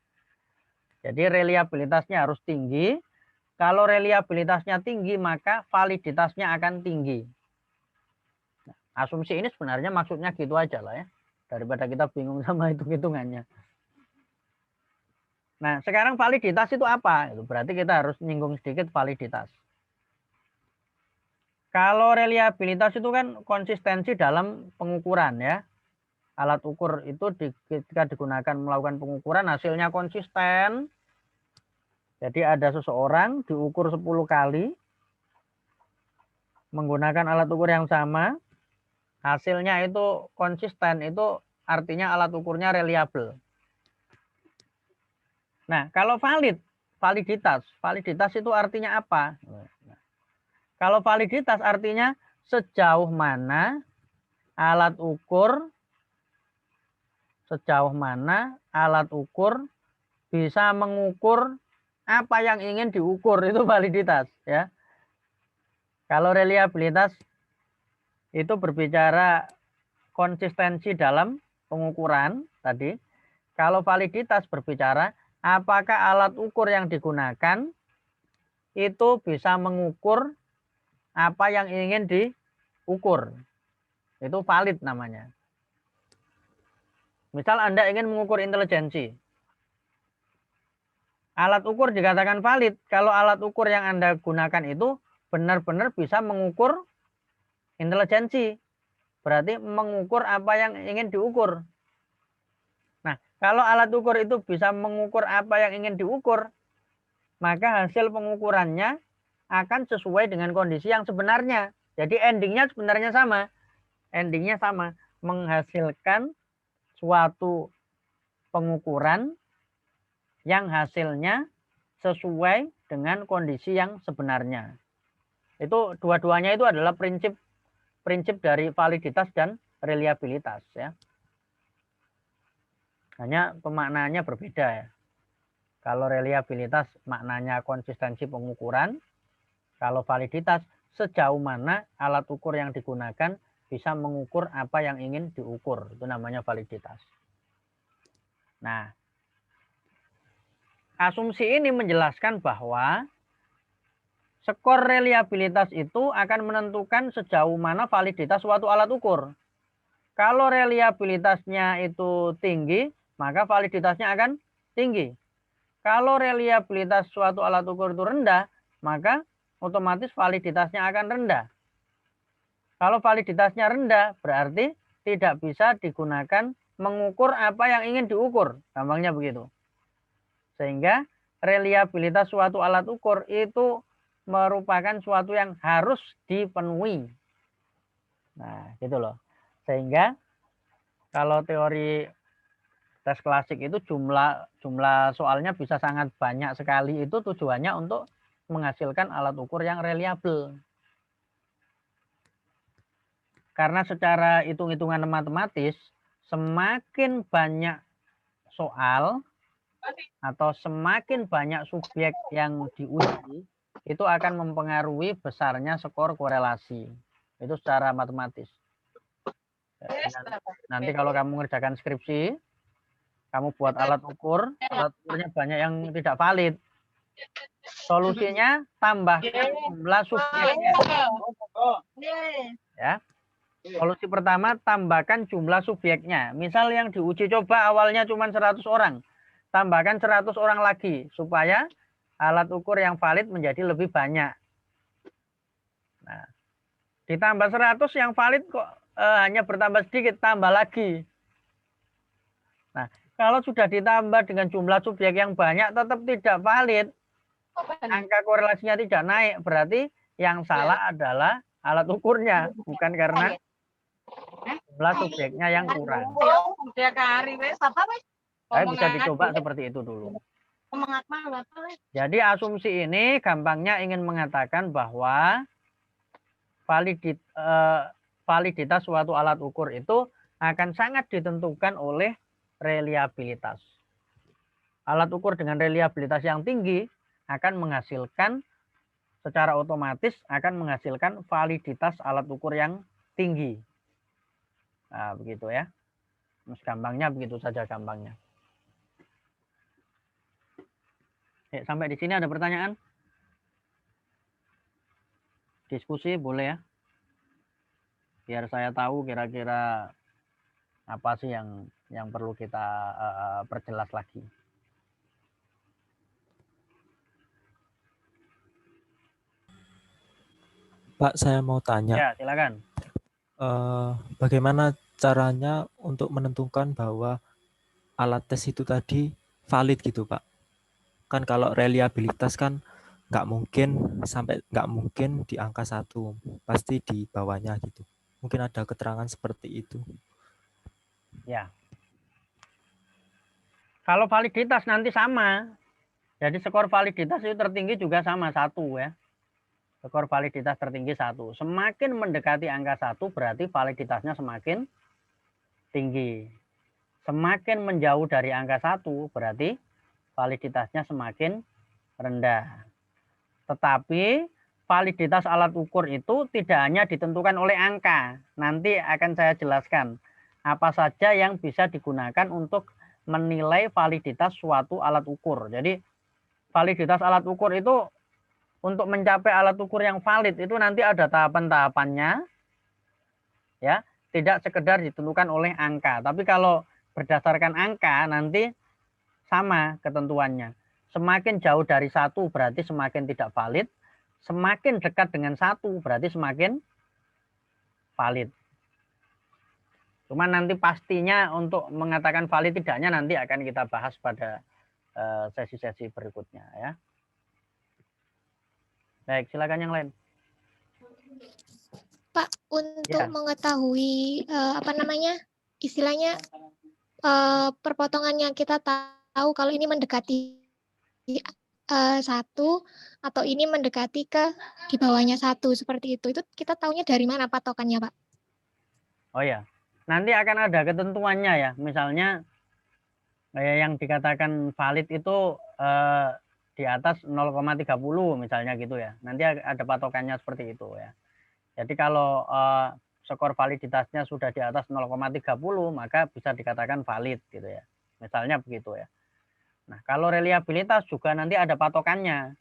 Jadi reliabilitasnya harus tinggi. Kalau reliabilitasnya tinggi, maka validitasnya akan tinggi. Nah, asumsi ini sebenarnya maksudnya gitu aja lah ya. Daripada kita bingung sama hitung-hitungannya. Nah, sekarang validitas itu apa? Itu berarti kita harus nyinggung sedikit validitas. Kalau reliabilitas itu kan konsistensi dalam pengukuran ya. Alat ukur itu ketika digunakan melakukan pengukuran hasilnya konsisten. Jadi ada seseorang diukur 10 kali menggunakan alat ukur yang sama, hasilnya itu konsisten, itu artinya alat ukurnya reliable. Nah, kalau validitas itu artinya apa? Kalau validitas artinya sejauh mana alat ukur bisa mengukur apa yang ingin diukur, itu validitas ya. Kalau reliabilitas itu berbicara konsistensi dalam pengukuran tadi. Kalau validitas berbicara apakah alat ukur yang digunakan itu bisa mengukur apa yang ingin diukur. Itu valid namanya. Misal Anda ingin mengukur intelijensi. Alat ukur dikatakan valid kalau alat ukur yang Anda gunakan itu benar-benar bisa mengukur intelijensi. Berarti mengukur apa yang ingin diukur. Nah, kalau alat ukur itu bisa mengukur apa yang ingin diukur, maka hasil pengukurannya akan sesuai dengan kondisi yang sebenarnya. Jadi endingnya sebenarnya sama. Endingnya sama. Menghasilkan suatu pengukuran yang hasilnya sesuai dengan kondisi yang sebenarnya. Itu dua-duanya itu adalah prinsip dari validitas dan reliabilitas ya. Hanya pemaknaannya berbeda ya. Kalau reliabilitas maknanya konsistensi pengukuran, kalau validitas sejauh mana alat ukur yang digunakan bisa mengukur apa yang ingin diukur, itu namanya validitas. Nah, asumsi ini menjelaskan bahwa skor reliabilitas itu akan menentukan sejauh mana validitas suatu alat ukur. Kalau reliabilitasnya itu tinggi, maka validitasnya akan tinggi. Kalau reliabilitas suatu alat ukur itu rendah, maka otomatis validitasnya akan rendah. Kalau validitasnya rendah, berarti tidak bisa digunakan mengukur apa yang ingin diukur. Gampangnya begitu. Sehingga reliabilitas suatu alat ukur itu merupakan suatu yang harus dipenuhi. Nah, gitu loh. Sehingga kalau teori tes klasik itu jumlah soalnya bisa sangat banyak sekali, itu tujuannya untuk menghasilkan alat ukur yang reliabel. Karena secara hitung-hitungan matematis, semakin banyak soal atau semakin banyak subjek yang diuji, itu akan mempengaruhi besarnya skor korelasi. Itu secara matematis. Nanti kalau kamu mengerjakan skripsi, kamu buat alat ukurnya banyak yang tidak valid. Solusinya tambahkan jumlah subjeknya. Ya. Solusi pertama, tambahkan jumlah subjeknya. Misal yang diuji coba awalnya cuma 100 orang. Tambahkan 100 orang lagi supaya alat ukur yang valid menjadi lebih banyak. Nah, ditambah 100 yang valid kok hanya bertambah sedikit, tambah lagi. Nah, kalau sudah ditambah dengan jumlah subjek yang banyak tetap tidak valid, angka korelasinya tidak naik, berarti yang salah adalah alat ukurnya, bukan karena jumlah subjeknya yang kurang. Tapi bisa dicoba seperti itu dulu. Jadi asumsi ini gampangnya ingin mengatakan bahwa validitas suatu alat ukur itu akan sangat ditentukan oleh reliabilitas. Alat ukur dengan reliabilitas yang tinggi akan menghasilkan secara otomatis akan menghasilkan validitas alat ukur yang tinggi. Nah, begitu ya. Mas gampangnya begitu saja gampangnya. Sampai di sini ada pertanyaan? Diskusi boleh ya. Biar saya tahu kira-kira apa sih yang perlu kita perjelas lagi. Pak, saya mau tanya. Ya, silakan. Bagaimana caranya untuk menentukan bahwa alat tes itu tadi valid gitu, Pak? Kan kalau reliabilitas kan nggak mungkin di angka 1, pasti di bawahnya gitu. Mungkin ada keterangan seperti itu. Ya. Kalau validitas nanti sama. Jadi skor validitas itu tertinggi juga sama 1 ya. Skor validitas tertinggi 1. Semakin mendekati angka 1 berarti validitasnya semakin tinggi. Semakin menjauh dari angka 1 berarti validitasnya semakin rendah. Tetapi validitas alat ukur itu tidak hanya ditentukan oleh angka. Nanti akan saya jelaskan apa saja yang bisa digunakan untuk menilai validitas suatu alat ukur. Jadi validitas alat ukur itu untuk mencapai alat ukur yang valid itu nanti ada tahapan-tahapannya, ya, tidak sekedar ditentukan oleh angka. Tapi kalau berdasarkan angka nanti sama ketentuannya. Semakin jauh dari 1 berarti semakin tidak valid, semakin dekat dengan 1 berarti semakin valid. Cuma nanti pastinya untuk mengatakan valid tidaknya nanti akan kita bahas pada sesi-sesi berikutnya ya. Baik, silakan yang lain. Pak, untuk mengetahui istilahnya perpotongannya kita tahu kalau ini mendekati 1 atau ini mendekati ke di bawahnya 1 seperti itu kita tahunya dari mana patokannya, Pak? Oh ya, nanti akan ada ketentuannya ya. Misalnya yang dikatakan valid itu di atas 0,30 misalnya gitu ya. Nanti ada patokannya seperti itu ya. Jadi kalau skor validitasnya sudah di atas 0,30 maka bisa dikatakan valid gitu ya. Misalnya begitu ya. Nah, kalau reliabilitas juga nanti ada patokannya.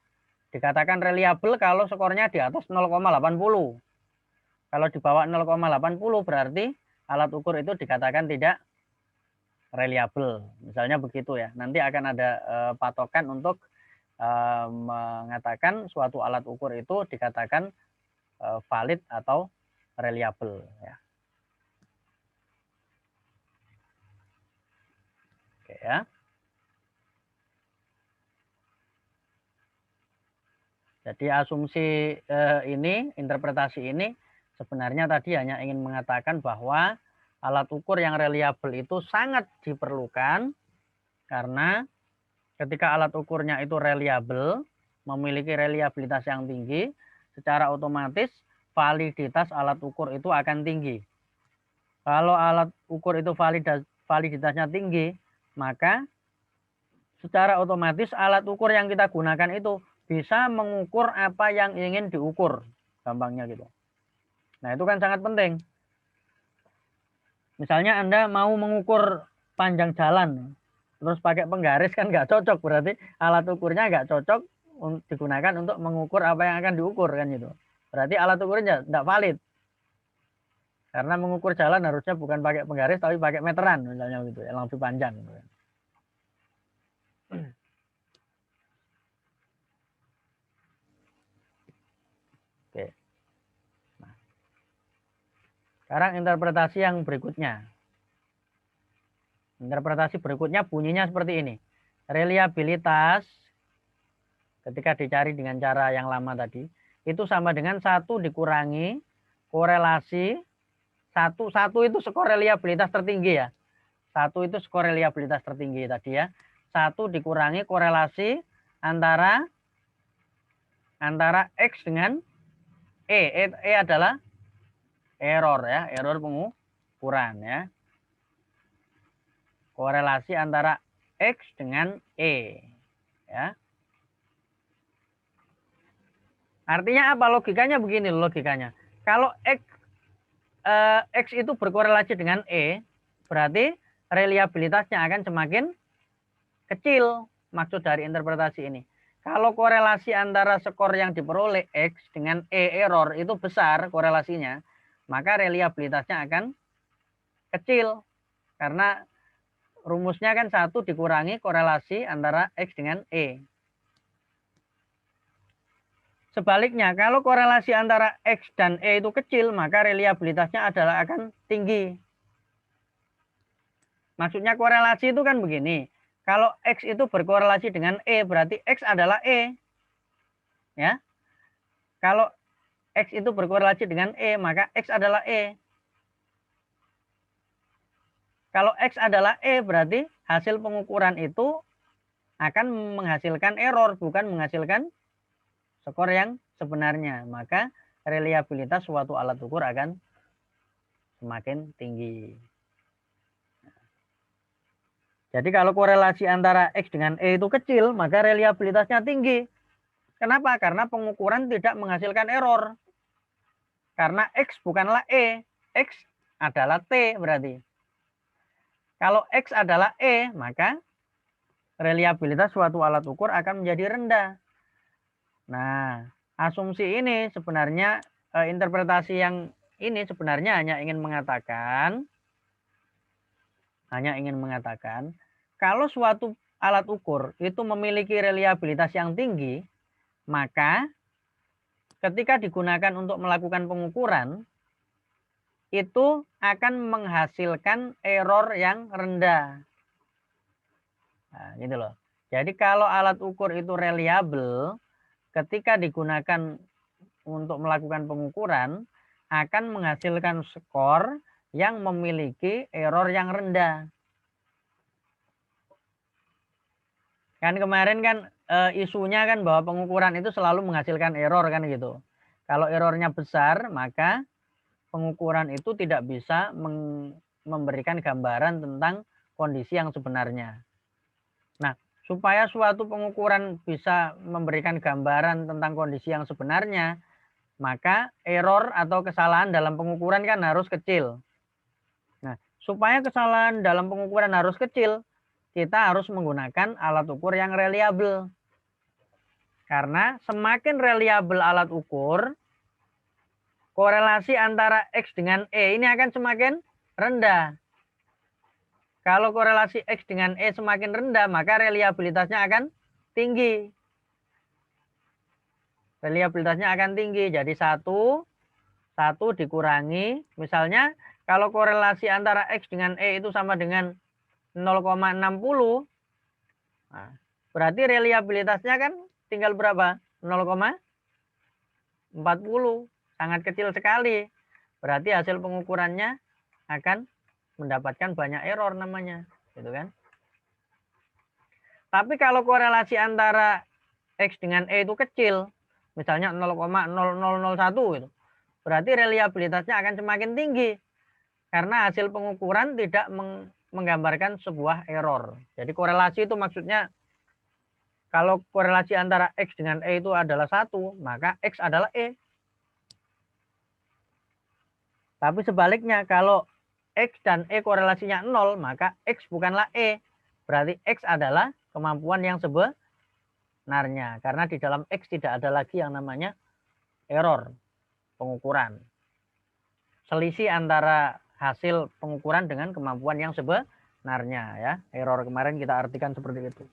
Dikatakan reliable kalau skornya di atas 0,80. Kalau di bawah 0,80 berarti alat ukur itu dikatakan tidak reliable. Misalnya begitu ya. Nanti akan ada patokan untuk mengatakan suatu alat ukur itu dikatakan valid atau reliable ya. Oke ya. Jadi asumsi ini, interpretasi ini sebenarnya tadi hanya ingin mengatakan bahwa alat ukur yang reliabel itu sangat diperlukan karena ketika alat ukurnya itu reliabel, memiliki reliabilitas yang tinggi, secara otomatis validitas alat ukur itu akan tinggi. Kalau alat ukur itu validitasnya tinggi, maka secara otomatis alat ukur yang kita gunakan itu bisa mengukur apa yang ingin diukur, gampangnya gitu. Nah, itu kan sangat penting. Misalnya Anda mau mengukur panjang jalan, terus pakai penggaris kan nggak cocok, berarti alat ukurnya nggak cocok digunakan untuk mengukur apa yang akan diukur kan gitu. Berarti alat ukurnya nggak valid. Karena mengukur jalan harusnya bukan pakai penggaris tapi pakai meteran misalnya gitu, yang lebih panjang. Gitu. Oke. Nah, sekarang interpretasi yang berikutnya. Interpretasi berikutnya bunyinya seperti ini. Reliabilitas ketika dicari dengan cara yang lama tadi itu sama dengan 1 dikurangi korelasi satu itu skor reliabilitas tertinggi ya. 1 itu skor reliabilitas tertinggi tadi ya. 1 dikurangi korelasi antara X dengan E. E adalah error ya, error pengukuran ya. Korelasi antara X dengan E ya. Artinya apa logikanya? Begini logikanya. Kalau X itu berkorelasi dengan E, berarti reliabilitasnya akan semakin kecil. Maksud dari interpretasi ini. Kalau korelasi antara skor yang diperoleh X dengan E error itu besar korelasinya, maka reliabilitasnya akan kecil. Karena rumusnya kan 1 dikurangi korelasi antara X dengan E. Sebaliknya, kalau korelasi antara X dan E itu kecil, maka reliabilitasnya adalah akan tinggi. Maksudnya korelasi itu kan begini. Kalau X itu berkorelasi dengan E, berarti X adalah E. Ya. Kalau X itu berkorelasi dengan E, maka X adalah E. Kalau X adalah E, berarti hasil pengukuran itu akan menghasilkan error, bukan menghasilkan skor yang sebenarnya. Maka reliabilitas suatu alat ukur akan semakin tinggi. Jadi kalau korelasi antara X dengan E itu kecil, maka reliabilitasnya tinggi. Kenapa? Karena pengukuran tidak menghasilkan error. Karena X bukanlah E, X adalah T berarti. Kalau X adalah E, maka reliabilitas suatu alat ukur akan menjadi rendah. Nah, asumsi ini sebenarnya, interpretasi yang ini sebenarnya hanya ingin mengatakan kalau suatu alat ukur itu memiliki reliabilitas yang tinggi, maka ketika digunakan untuk melakukan pengukuran, itu akan menghasilkan error yang rendah. Nah, gitu loh. Jadi kalau alat ukur itu reliable, ketika digunakan untuk melakukan pengukuran, akan menghasilkan skor yang memiliki error yang rendah. Kan kemarin kan isunya kan bahwa pengukuran itu selalu menghasilkan error kan gitu. Kalau errornya besar, maka pengukuran itu tidak bisa memberikan gambaran tentang kondisi yang sebenarnya. Nah, supaya suatu pengukuran bisa memberikan gambaran tentang kondisi yang sebenarnya, maka error atau kesalahan dalam pengukuran kan harus kecil. Nah, supaya kesalahan dalam pengukuran harus kecil, kita harus menggunakan alat ukur yang reliabel. Karena semakin reliabel alat ukur, korelasi antara X dengan E ini akan semakin rendah. Kalau korelasi X dengan E semakin rendah, maka reliabilitasnya akan tinggi. Reliabilitasnya akan tinggi. Jadi 1 dikurangi. Misalnya kalau korelasi antara X dengan E itu sama dengan 0,60. Nah, berarti reliabilitasnya kan tinggal berapa? 0,60. 40, sangat kecil sekali. Berarti hasil pengukurannya akan mendapatkan banyak error namanya, gitu kan? Tapi kalau korelasi antara X dengan E itu kecil, misalnya 0,0001 gitu, berarti reliabilitasnya akan semakin tinggi karena hasil pengukuran tidak menggambarkan sebuah error. Jadi korelasi itu maksudnya kalau korelasi antara X dengan E itu adalah 1, maka X adalah E. Tapi sebaliknya kalau X dan E korelasinya 0, maka X bukanlah E. Berarti X adalah kemampuan yang sebenarnya. Karena di dalam X tidak ada lagi yang namanya error pengukuran. Selisih antara hasil pengukuran dengan kemampuan yang sebenarnya, ya. Error kemarin kita artikan seperti itu.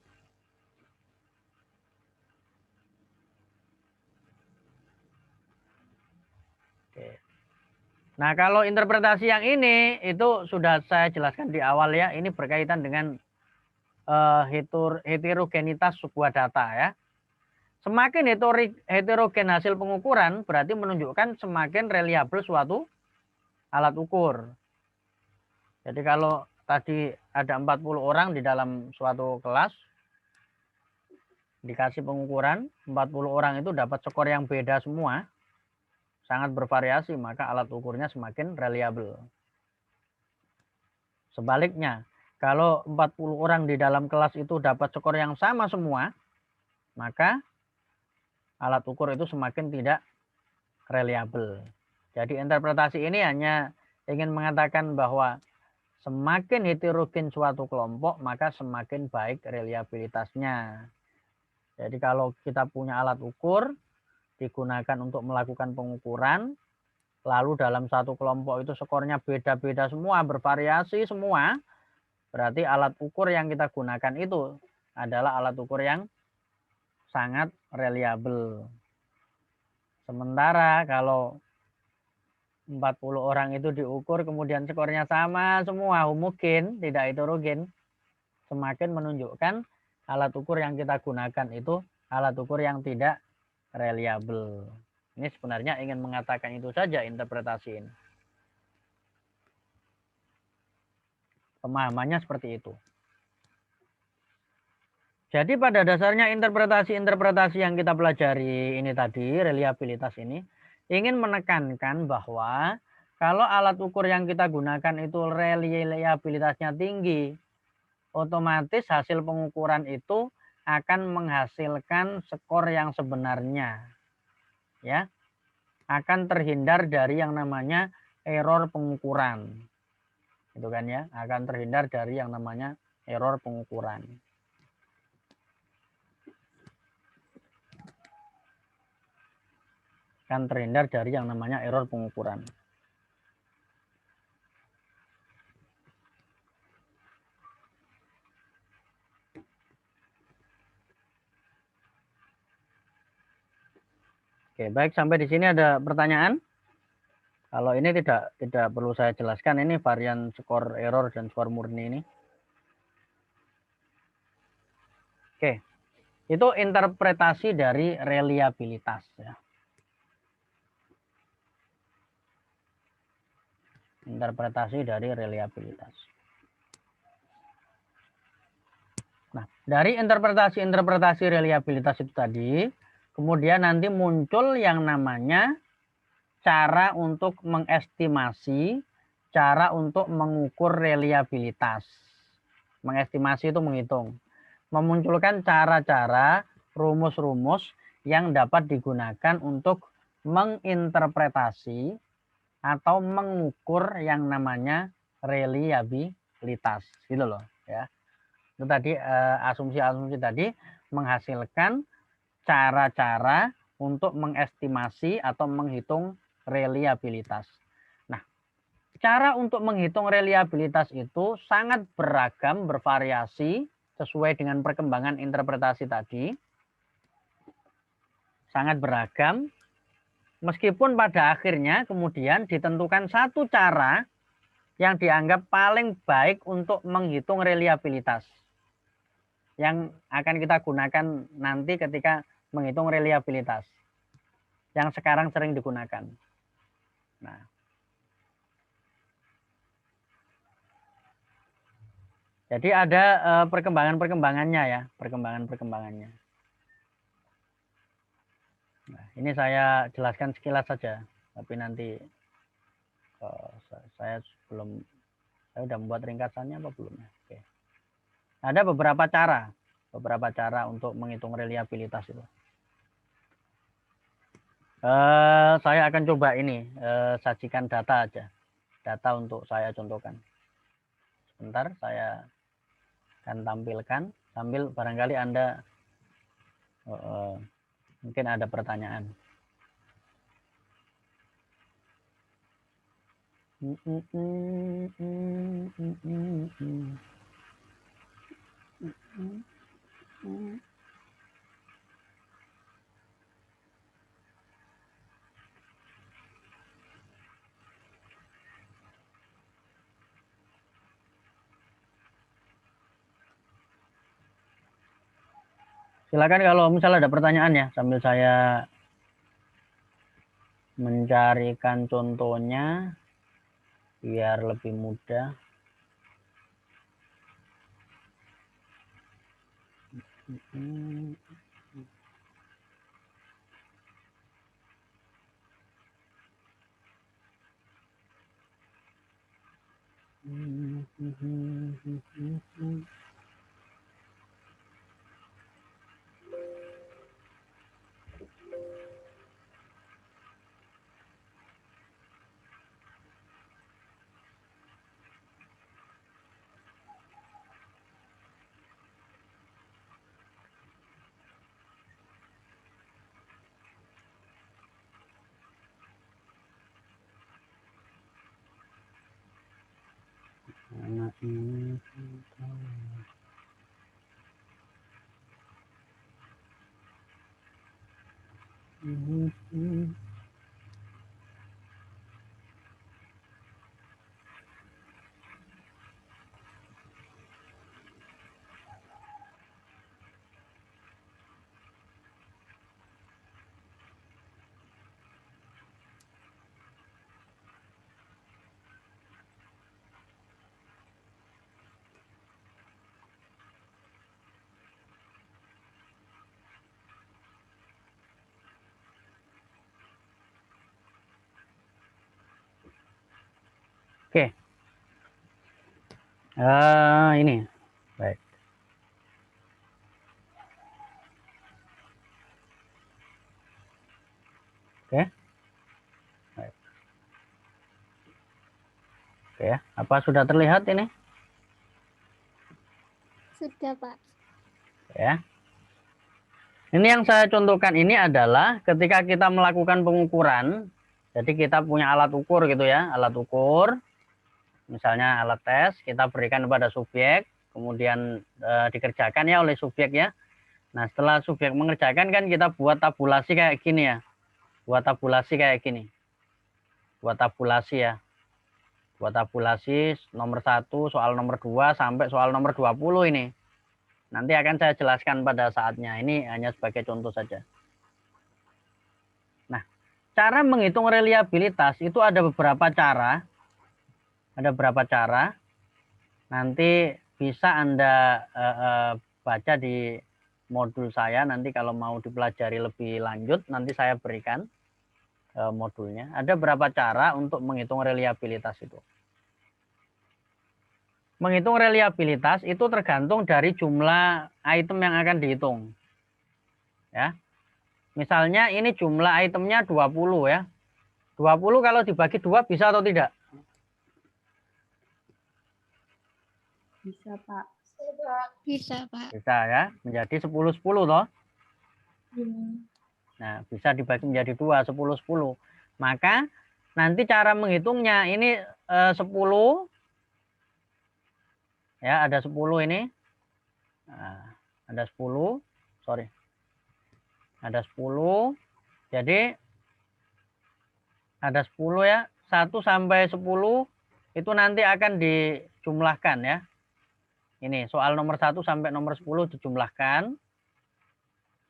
Oke. Nah, kalau interpretasi yang ini itu sudah saya jelaskan di awal ya. Ini berkaitan dengan heterogenitas sebuah data ya. Semakin heterogen hasil pengukuran berarti menunjukkan semakin reliabel suatu alat ukur. Jadi kalau tadi ada 40 orang di dalam suatu kelas, dikasih pengukuran, 40 orang itu dapat skor yang beda semua, sangat bervariasi, maka alat ukurnya semakin reliabel. Sebaliknya, kalau 40 orang di dalam kelas itu dapat skor yang sama semua, maka alat ukur itu semakin tidak reliabel. Jadi interpretasi ini hanya ingin mengatakan bahwa semakin heterogen suatu kelompok, maka semakin baik reliabilitasnya. Jadi kalau kita punya alat ukur, digunakan untuk melakukan pengukuran, lalu dalam satu kelompok itu skornya beda-beda semua, bervariasi semua, berarti alat ukur yang kita gunakan itu adalah alat ukur yang sangat reliabel. Sementara kalau 40 orang itu diukur kemudian skornya sama semua, homogen, tidak heterogen, semakin menunjukkan alat ukur yang kita gunakan itu alat ukur yang tidak reliabel. Ini sebenarnya ingin mengatakan itu saja interpretasi ini. Pemahamannya seperti itu. Jadi pada dasarnya interpretasi-interpretasi yang kita pelajari ini tadi, reliabilitas ini, ingin menekankan bahwa kalau alat ukur yang kita gunakan itu reliabilitasnya tinggi, otomatis hasil pengukuran itu akan menghasilkan skor yang sebenarnya. Ya, akan terhindar dari yang namanya error pengukuran. Itu kan ya, akan terhindar dari yang namanya error pengukuran. Akan terhindar dari yang namanya error pengukuran. Oke, baik, sampai di sini ada pertanyaan? Kalau ini tidak perlu saya jelaskan, ini varian skor error dan skor murni ini. Oke, itu interpretasi dari reliabilitas ya. Interpretasi dari reliabilitas. Nah, dari interpretasi reliabilitas itu tadi, kemudian nanti muncul yang namanya cara untuk mengestimasi, cara untuk mengukur reliabilitas. Mengestimasi itu menghitung. Memunculkan cara-cara, rumus-rumus yang dapat digunakan untuk menginterpretasi atau mengukur yang namanya reliabilitas. Gitu loh ya. Itu tadi asumsi-asumsi tadi menghasilkan cara-cara untuk mengestimasi atau menghitung reliabilitas. Nah, cara untuk menghitung reliabilitas itu sangat beragam, bervariasi sesuai dengan perkembangan interpretasi tadi. Sangat beragam. Meskipun pada akhirnya kemudian ditentukan satu cara yang dianggap paling baik untuk menghitung reliabilitas. Yang akan kita gunakan nanti ketika menghitung reliabilitas. yang sekarang sering digunakan. Nah, jadi ada perkembangan-perkembangannya ya, perkembangan-perkembangannya. Nah, ini saya jelaskan sekilas saja, tapi nanti saya sudah membuat ringkasannya apa belum ya? Oke. Ada beberapa cara untuk menghitung reliabilitas itu. Saya akan coba ini sajikan data aja, data untuk saya contohkan. Sebentar, saya akan tampilkan sambil barangkali Anda mungkin ada pertanyaan. Silakan kalau misalnya ada pertanyaan ya, sambil saya mencarikan contohnya biar lebih mudah. Oke. Ini. Baik. Oke. Baik. Oke, apa sudah terlihat ini? Sudah, Pak. Ya. Ini yang saya contohkan ini adalah ketika kita melakukan pengukuran. Jadi kita punya alat ukur gitu ya, alat ukur. Misalnya alat tes, kita berikan kepada subjek, kemudian dikerjakan ya oleh subjek ya. Nah, setelah subjek mengerjakan kan kita buat tabulasi kayak gini ya. Buat tabulasi kayak gini. Buat tabulasi ya. Buat tabulasi nomor 1, soal nomor 2 sampai soal nomor 20 ini. Nanti akan saya jelaskan pada saatnya. Ini hanya sebagai contoh saja. Nah, cara menghitung reliabilitas itu ada beberapa cara. Ada beberapa cara. Nanti bisa Anda baca di modul saya. Nanti kalau mau dipelajari lebih lanjut, nanti saya berikan modulnya. Ada beberapa cara untuk menghitung reliabilitas itu. Menghitung reliabilitas itu tergantung dari jumlah item yang akan dihitung. Ya. Misalnya ini jumlah itemnya 20 ya. 20 kalau dibagi 2 bisa atau tidak? Bisa, Pak. Bisa, Pak. Bisa ya, menjadi 10-10 toh. Nah, bisa dibagi menjadi 2, 10-10. Maka nanti cara menghitungnya ini 10 ya, ada 10 ini. Nah, ada 10, sorry. Ada 10. Jadi ada 10 ya, 1 sampai 10 itu nanti akan dijumlahkan ya. Ini soal nomor 1 sampai nomor 10 dijumlahkan.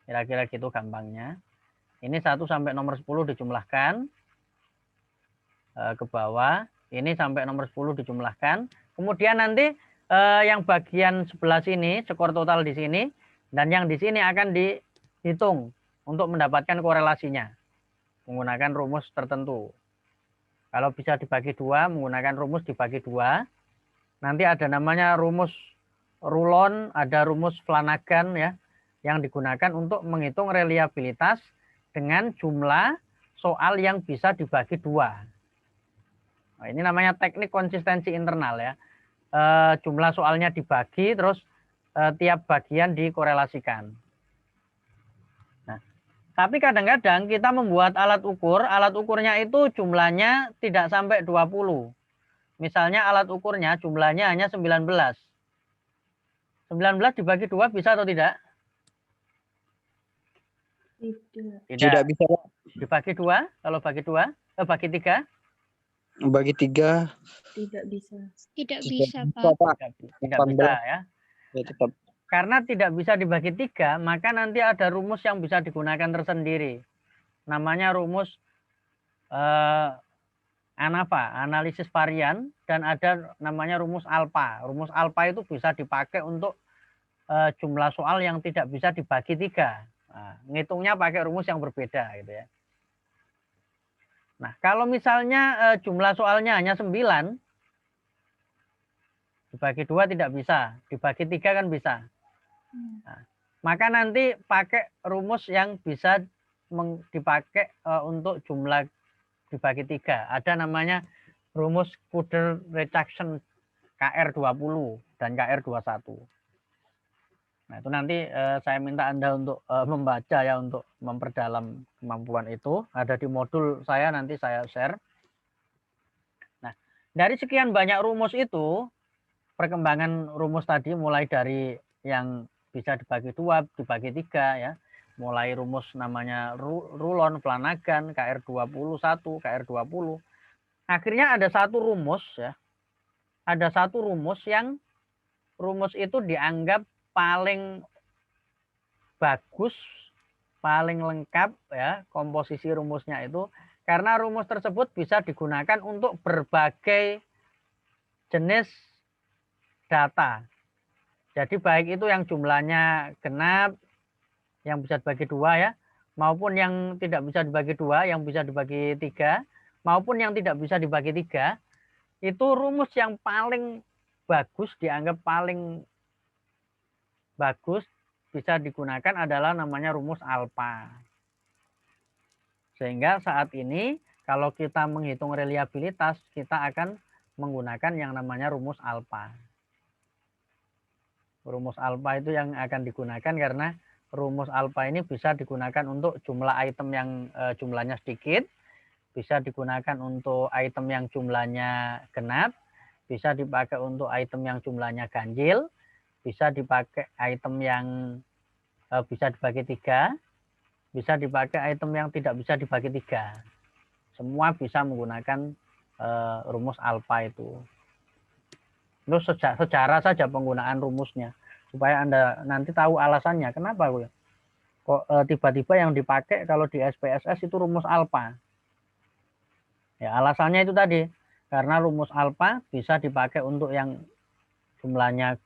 Kira-kira gitu gampangnya. Ini 1 sampai nomor 10 dijumlahkan ke bawah. Ini sampai nomor 10 dijumlahkan. Kemudian nanti yang bagian sebelah sini, skor total di sini, dan yang di sini akan dihitung untuk mendapatkan korelasinya menggunakan rumus tertentu. Kalau bisa dibagi 2, menggunakan rumus dibagi 2. Nanti ada namanya rumus Rulon, ada rumus Flanagan ya, yang digunakan untuk menghitung reliabilitas dengan jumlah soal yang bisa dibagi 2. Nah, ini namanya teknik konsistensi internal ya. Jumlah soalnya dibagi, terus tiap bagian dikorelasikan. Nah, tapi kadang-kadang kita membuat alat ukurnya itu jumlahnya tidak sampai 20. Misalnya alat ukurnya jumlahnya hanya 19. 19 dibagi 2 bisa atau tidak? Tidak bisa. Dibagi 2, kalau bagi 2, bagi 3? Bagi 3. Tidak bisa. Tidak bisa, Pak. Tidak bisa ya. Ya, tetap. Karena tidak bisa dibagi 3, maka nanti ada rumus yang bisa digunakan tersendiri. Namanya rumus ANAVA, analisis varian, dan ada namanya rumus alpha. Rumus alpha itu bisa dipakai untuk jumlah soal yang tidak bisa dibagi 3. Nah, ngitungnya pakai rumus yang berbeda gitu ya. Nah, kalau misalnya jumlah soalnya hanya 9, dibagi 2 tidak bisa, dibagi 3 kan bisa. Nah, maka nanti pakai rumus yang bisa dipakai untuk jumlah dibagi 3. Ada namanya rumus Kudel reduction KR20 dan KR21. Nah, itu nanti saya minta Anda untuk membaca ya, untuk memperdalam kemampuan itu. Ada di modul saya, nanti saya share. Nah, dari sekian banyak rumus itu, perkembangan rumus tadi mulai dari yang bisa dibagi 2, dibagi 3 ya. Mulai rumus namanya Rulon, Flanagan, KR21, KR20. Akhirnya ada satu rumus ya. Ada satu rumus yang rumus itu dianggap paling bagus, paling lengkap ya komposisi rumusnya itu, karena rumus tersebut bisa digunakan untuk berbagai jenis data. Jadi baik itu yang jumlahnya genap, yang bisa dibagi 2 ya, maupun yang tidak bisa dibagi 2, yang bisa dibagi 3, maupun yang tidak bisa dibagi 3, itu rumus yang paling bagus, dianggap paling bagus bisa digunakan adalah namanya rumus alpha. Sehingga saat ini kalau kita menghitung reliabilitas, kita akan menggunakan yang namanya rumus alpha. Rumus alpha itu yang akan digunakan karena rumus alpha ini bisa digunakan untuk jumlah item yang jumlahnya sedikit, bisa digunakan untuk item yang jumlahnya genap, bisa dipakai untuk item yang jumlahnya ganjil, bisa dipakai item yang bisa dibagi 3, bisa dipakai item yang tidak bisa dibagi 3. Semua bisa menggunakan rumus alpha itu. Terus secara saja penggunaan rumusnya, supaya Anda nanti tahu alasannya kenapa kok tiba-tiba yang dipakai kalau di SPSS itu rumus alpha. Ya, alasannya itu tadi, karena rumus alpha bisa dipakai untuk yang jumlahnya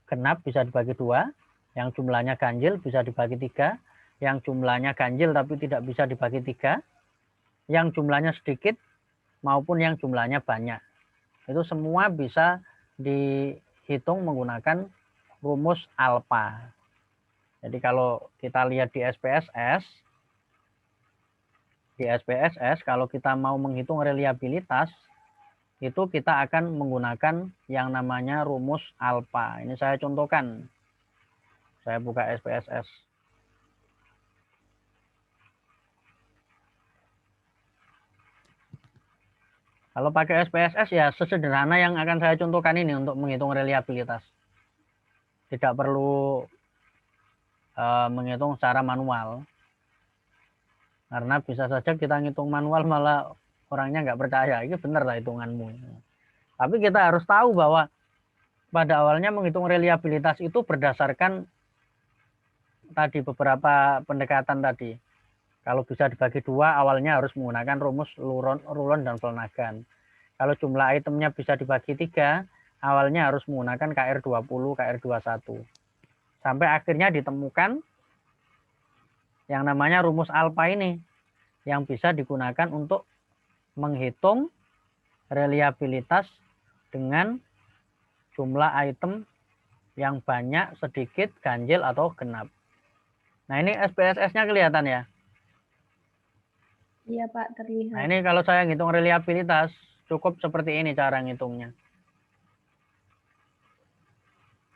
genap bisa dibagi 2, yang jumlahnya ganjil bisa dibagi 3, yang jumlahnya ganjil tapi tidak bisa dibagi 3, yang jumlahnya sedikit maupun yang jumlahnya banyak. Itu semua bisa dihitung menggunakan rumus alpha. Jadi kalau kita lihat di SPSS kalau kita mau menghitung reliabilitas, itu kita akan menggunakan yang namanya rumus alpha. Ini saya contohkan. Saya buka SPSS. Kalau pakai SPSS ya sesederhana yang akan saya contohkan ini untuk menghitung reliabilitas. Tidak perlu menghitung secara manual. Karena bisa saja kita ngitung manual malah orangnya nggak percaya. Ini benar lah hitunganmu. Tapi kita harus tahu bahwa pada awalnya menghitung reliabilitas itu berdasarkan tadi beberapa pendekatan tadi. Kalau bisa dibagi dua, awalnya harus menggunakan rumus Rulon dan Flanagan. Kalau jumlah itemnya bisa dibagi 3, awalnya harus menggunakan KR20, KR21. Sampai akhirnya ditemukan yang namanya rumus alfa ini, yang bisa digunakan untuk menghitung reliabilitas dengan jumlah item yang banyak, sedikit, ganjil, atau genap. Nah, ini SPSS-nya kelihatan ya. Iya Pak, terlihat. Nah, ini kalau saya ngitung reliabilitas, cukup seperti ini cara ngitungnya.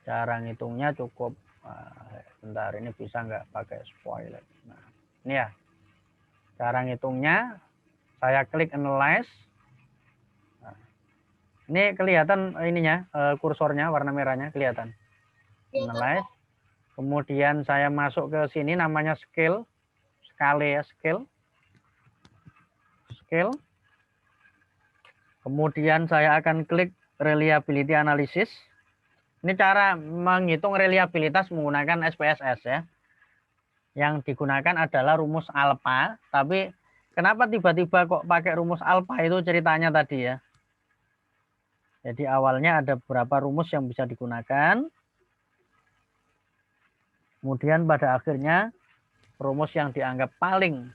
Cara ngitungnya cukup, bentar, ini bisa nggak pakai spoiler. Nah, ini ya. Cara ngitungnya, saya klik analyze. Nah, ini kelihatan ininya, kursornya, warna merahnya kelihatan. Analyze. Kemudian saya masuk ke sini, namanya scale. Skala ya, scale. Scale. Kemudian saya akan klik reliability analysis. Ini cara menghitung reliabilitas menggunakan SPSS ya. Yang digunakan adalah rumus alfa, tapi kenapa tiba-tiba kok pakai rumus alfa itu ceritanya tadi ya. Jadi awalnya ada beberapa rumus yang bisa digunakan. Kemudian pada akhirnya rumus yang dianggap paling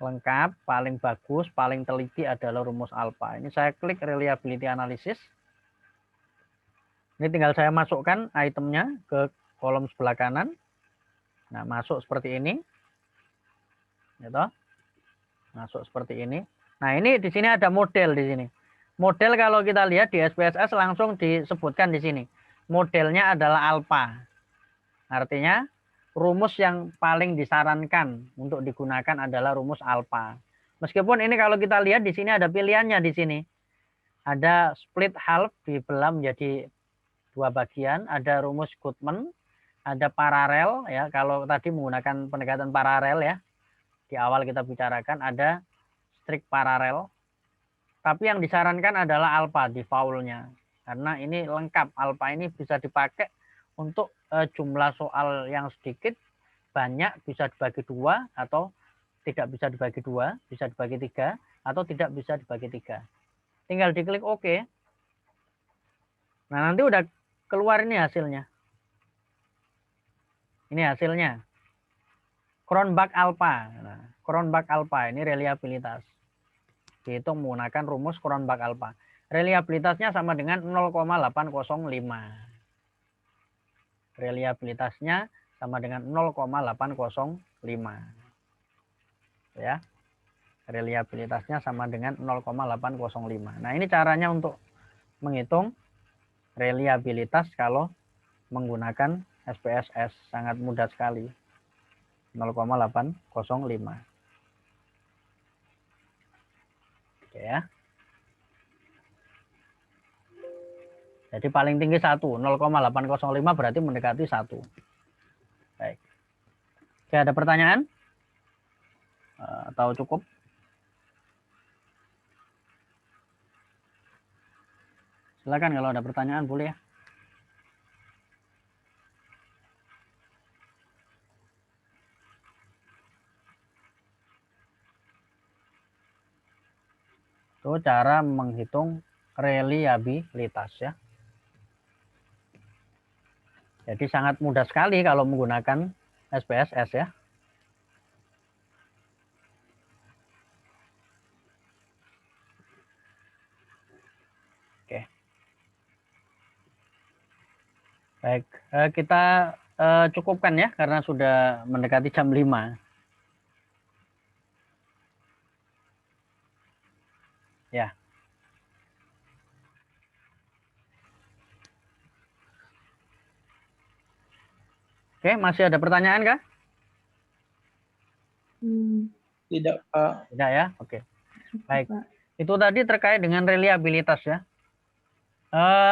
lengkap, paling bagus, paling teliti adalah rumus alfa. Ini saya klik reliability analysis. Ini tinggal saya masukkan itemnya ke kolom sebelah kanan. Nah, masuk seperti ini. Gitu. Masuk seperti ini. Nah, ini di sini ada model di sini. Model kalau kita lihat di SPSS langsung disebutkan di sini. Modelnya adalah alfa. Artinya rumus yang paling disarankan untuk digunakan adalah rumus alfa. Meskipun ini kalau kita lihat di sini ada pilihannya di sini. Ada split half dibelah menjadi 2 bagian, ada rumus Goodman, ada paralel ya. Kalau tadi menggunakan pendekatan paralel ya. Di awal kita bicarakan ada strict paralel. Tapi yang disarankan adalah alfa defaultnya. Karena ini lengkap, alfa ini bisa dipakai untuk jumlah soal yang sedikit, banyak, bisa dibagi 2 atau tidak bisa dibagi 2, bisa dibagi 3 atau tidak bisa dibagi 3. Tinggal diklik OK. Nah, nanti udah keluar ini hasilnya. Ini hasilnya. Cronbach alpha. Nah, Cronbach alpha ini reliabilitas. Dihitung menggunakan rumus Cronbach alpha. Reliabilitasnya sama dengan 0,805. Reliabilitasnya sama dengan 0,805. Ya. Reliabilitasnya sama dengan 0,805. Nah, ini caranya untuk menghitung reliabilitas kalau menggunakan SPSS. Sangat mudah sekali. 0,805. Oke ya. Jadi paling tinggi 1, 0,805 berarti mendekati 1. Baik. Oke, ada pertanyaan? Atau cukup? Silakan kalau ada pertanyaan boleh ya. Itu cara menghitung reliabilitas ya. Jadi sangat mudah sekali kalau menggunakan SPSS ya. Oke. Baik, kita cukupkan ya karena sudah mendekati jam 5. Ya. Oke, masih ada pertanyaan kah? Tidak, Pak. Tidak ya? Oke. Baik. Pak. Itu tadi terkait dengan reliabilitas ya.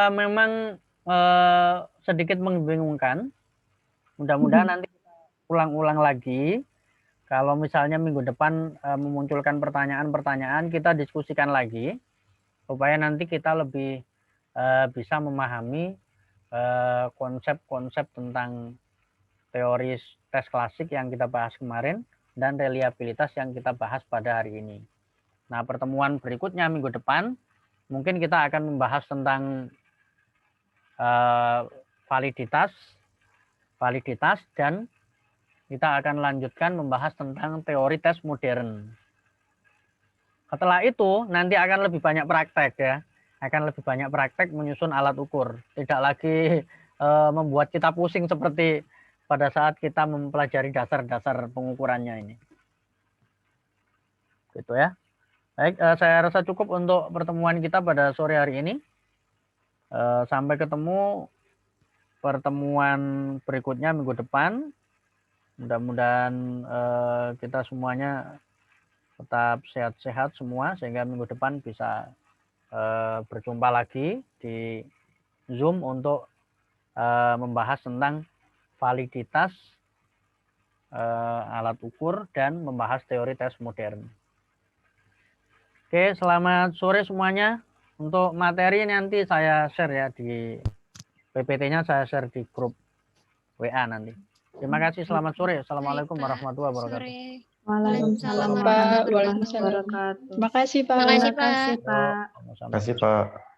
Memang sedikit membingungkan. Mudah-mudahan nanti kita ulang-ulang lagi. Kalau misalnya minggu depan memunculkan pertanyaan-pertanyaan, kita diskusikan lagi. Supaya nanti kita lebih bisa memahami konsep-konsep tentang teori tes klasik yang kita bahas kemarin dan reliabilitas yang kita bahas pada hari ini. Nah, pertemuan berikutnya minggu depan mungkin kita akan membahas tentang validitas dan kita akan lanjutkan membahas tentang teori tes modern. Setelah itu nanti akan lebih banyak praktek ya. Akan lebih banyak praktek menyusun alat ukur. Tidak lagi membuat kita pusing seperti pada saat kita mempelajari dasar-dasar pengukurannya ini. Gitu ya. Baik, saya rasa cukup untuk pertemuan kita pada sore hari ini. Sampai ketemu pertemuan berikutnya minggu depan. Mudah-mudahan kita semuanya tetap sehat-sehat semua sehingga minggu depan bisa berjumpa lagi di Zoom untuk membahas tentang validitas alat ukur dan membahas teori tes modern. Oke, selamat sore semuanya. Untuk materi nanti saya share ya di PPT-nya, saya share di grup WA nanti. Terima kasih, selamat sore. Assalamualaikum warahmatullahi wabarakatuh. Waalaikumsalam Waalaikumsalam warahmatullahi warahmatullahi wabarakatuh. Terima kasih Pak. Terima kasih, Terima kasih, Pak. Pak. Sama-sama. Terima kasih Pak.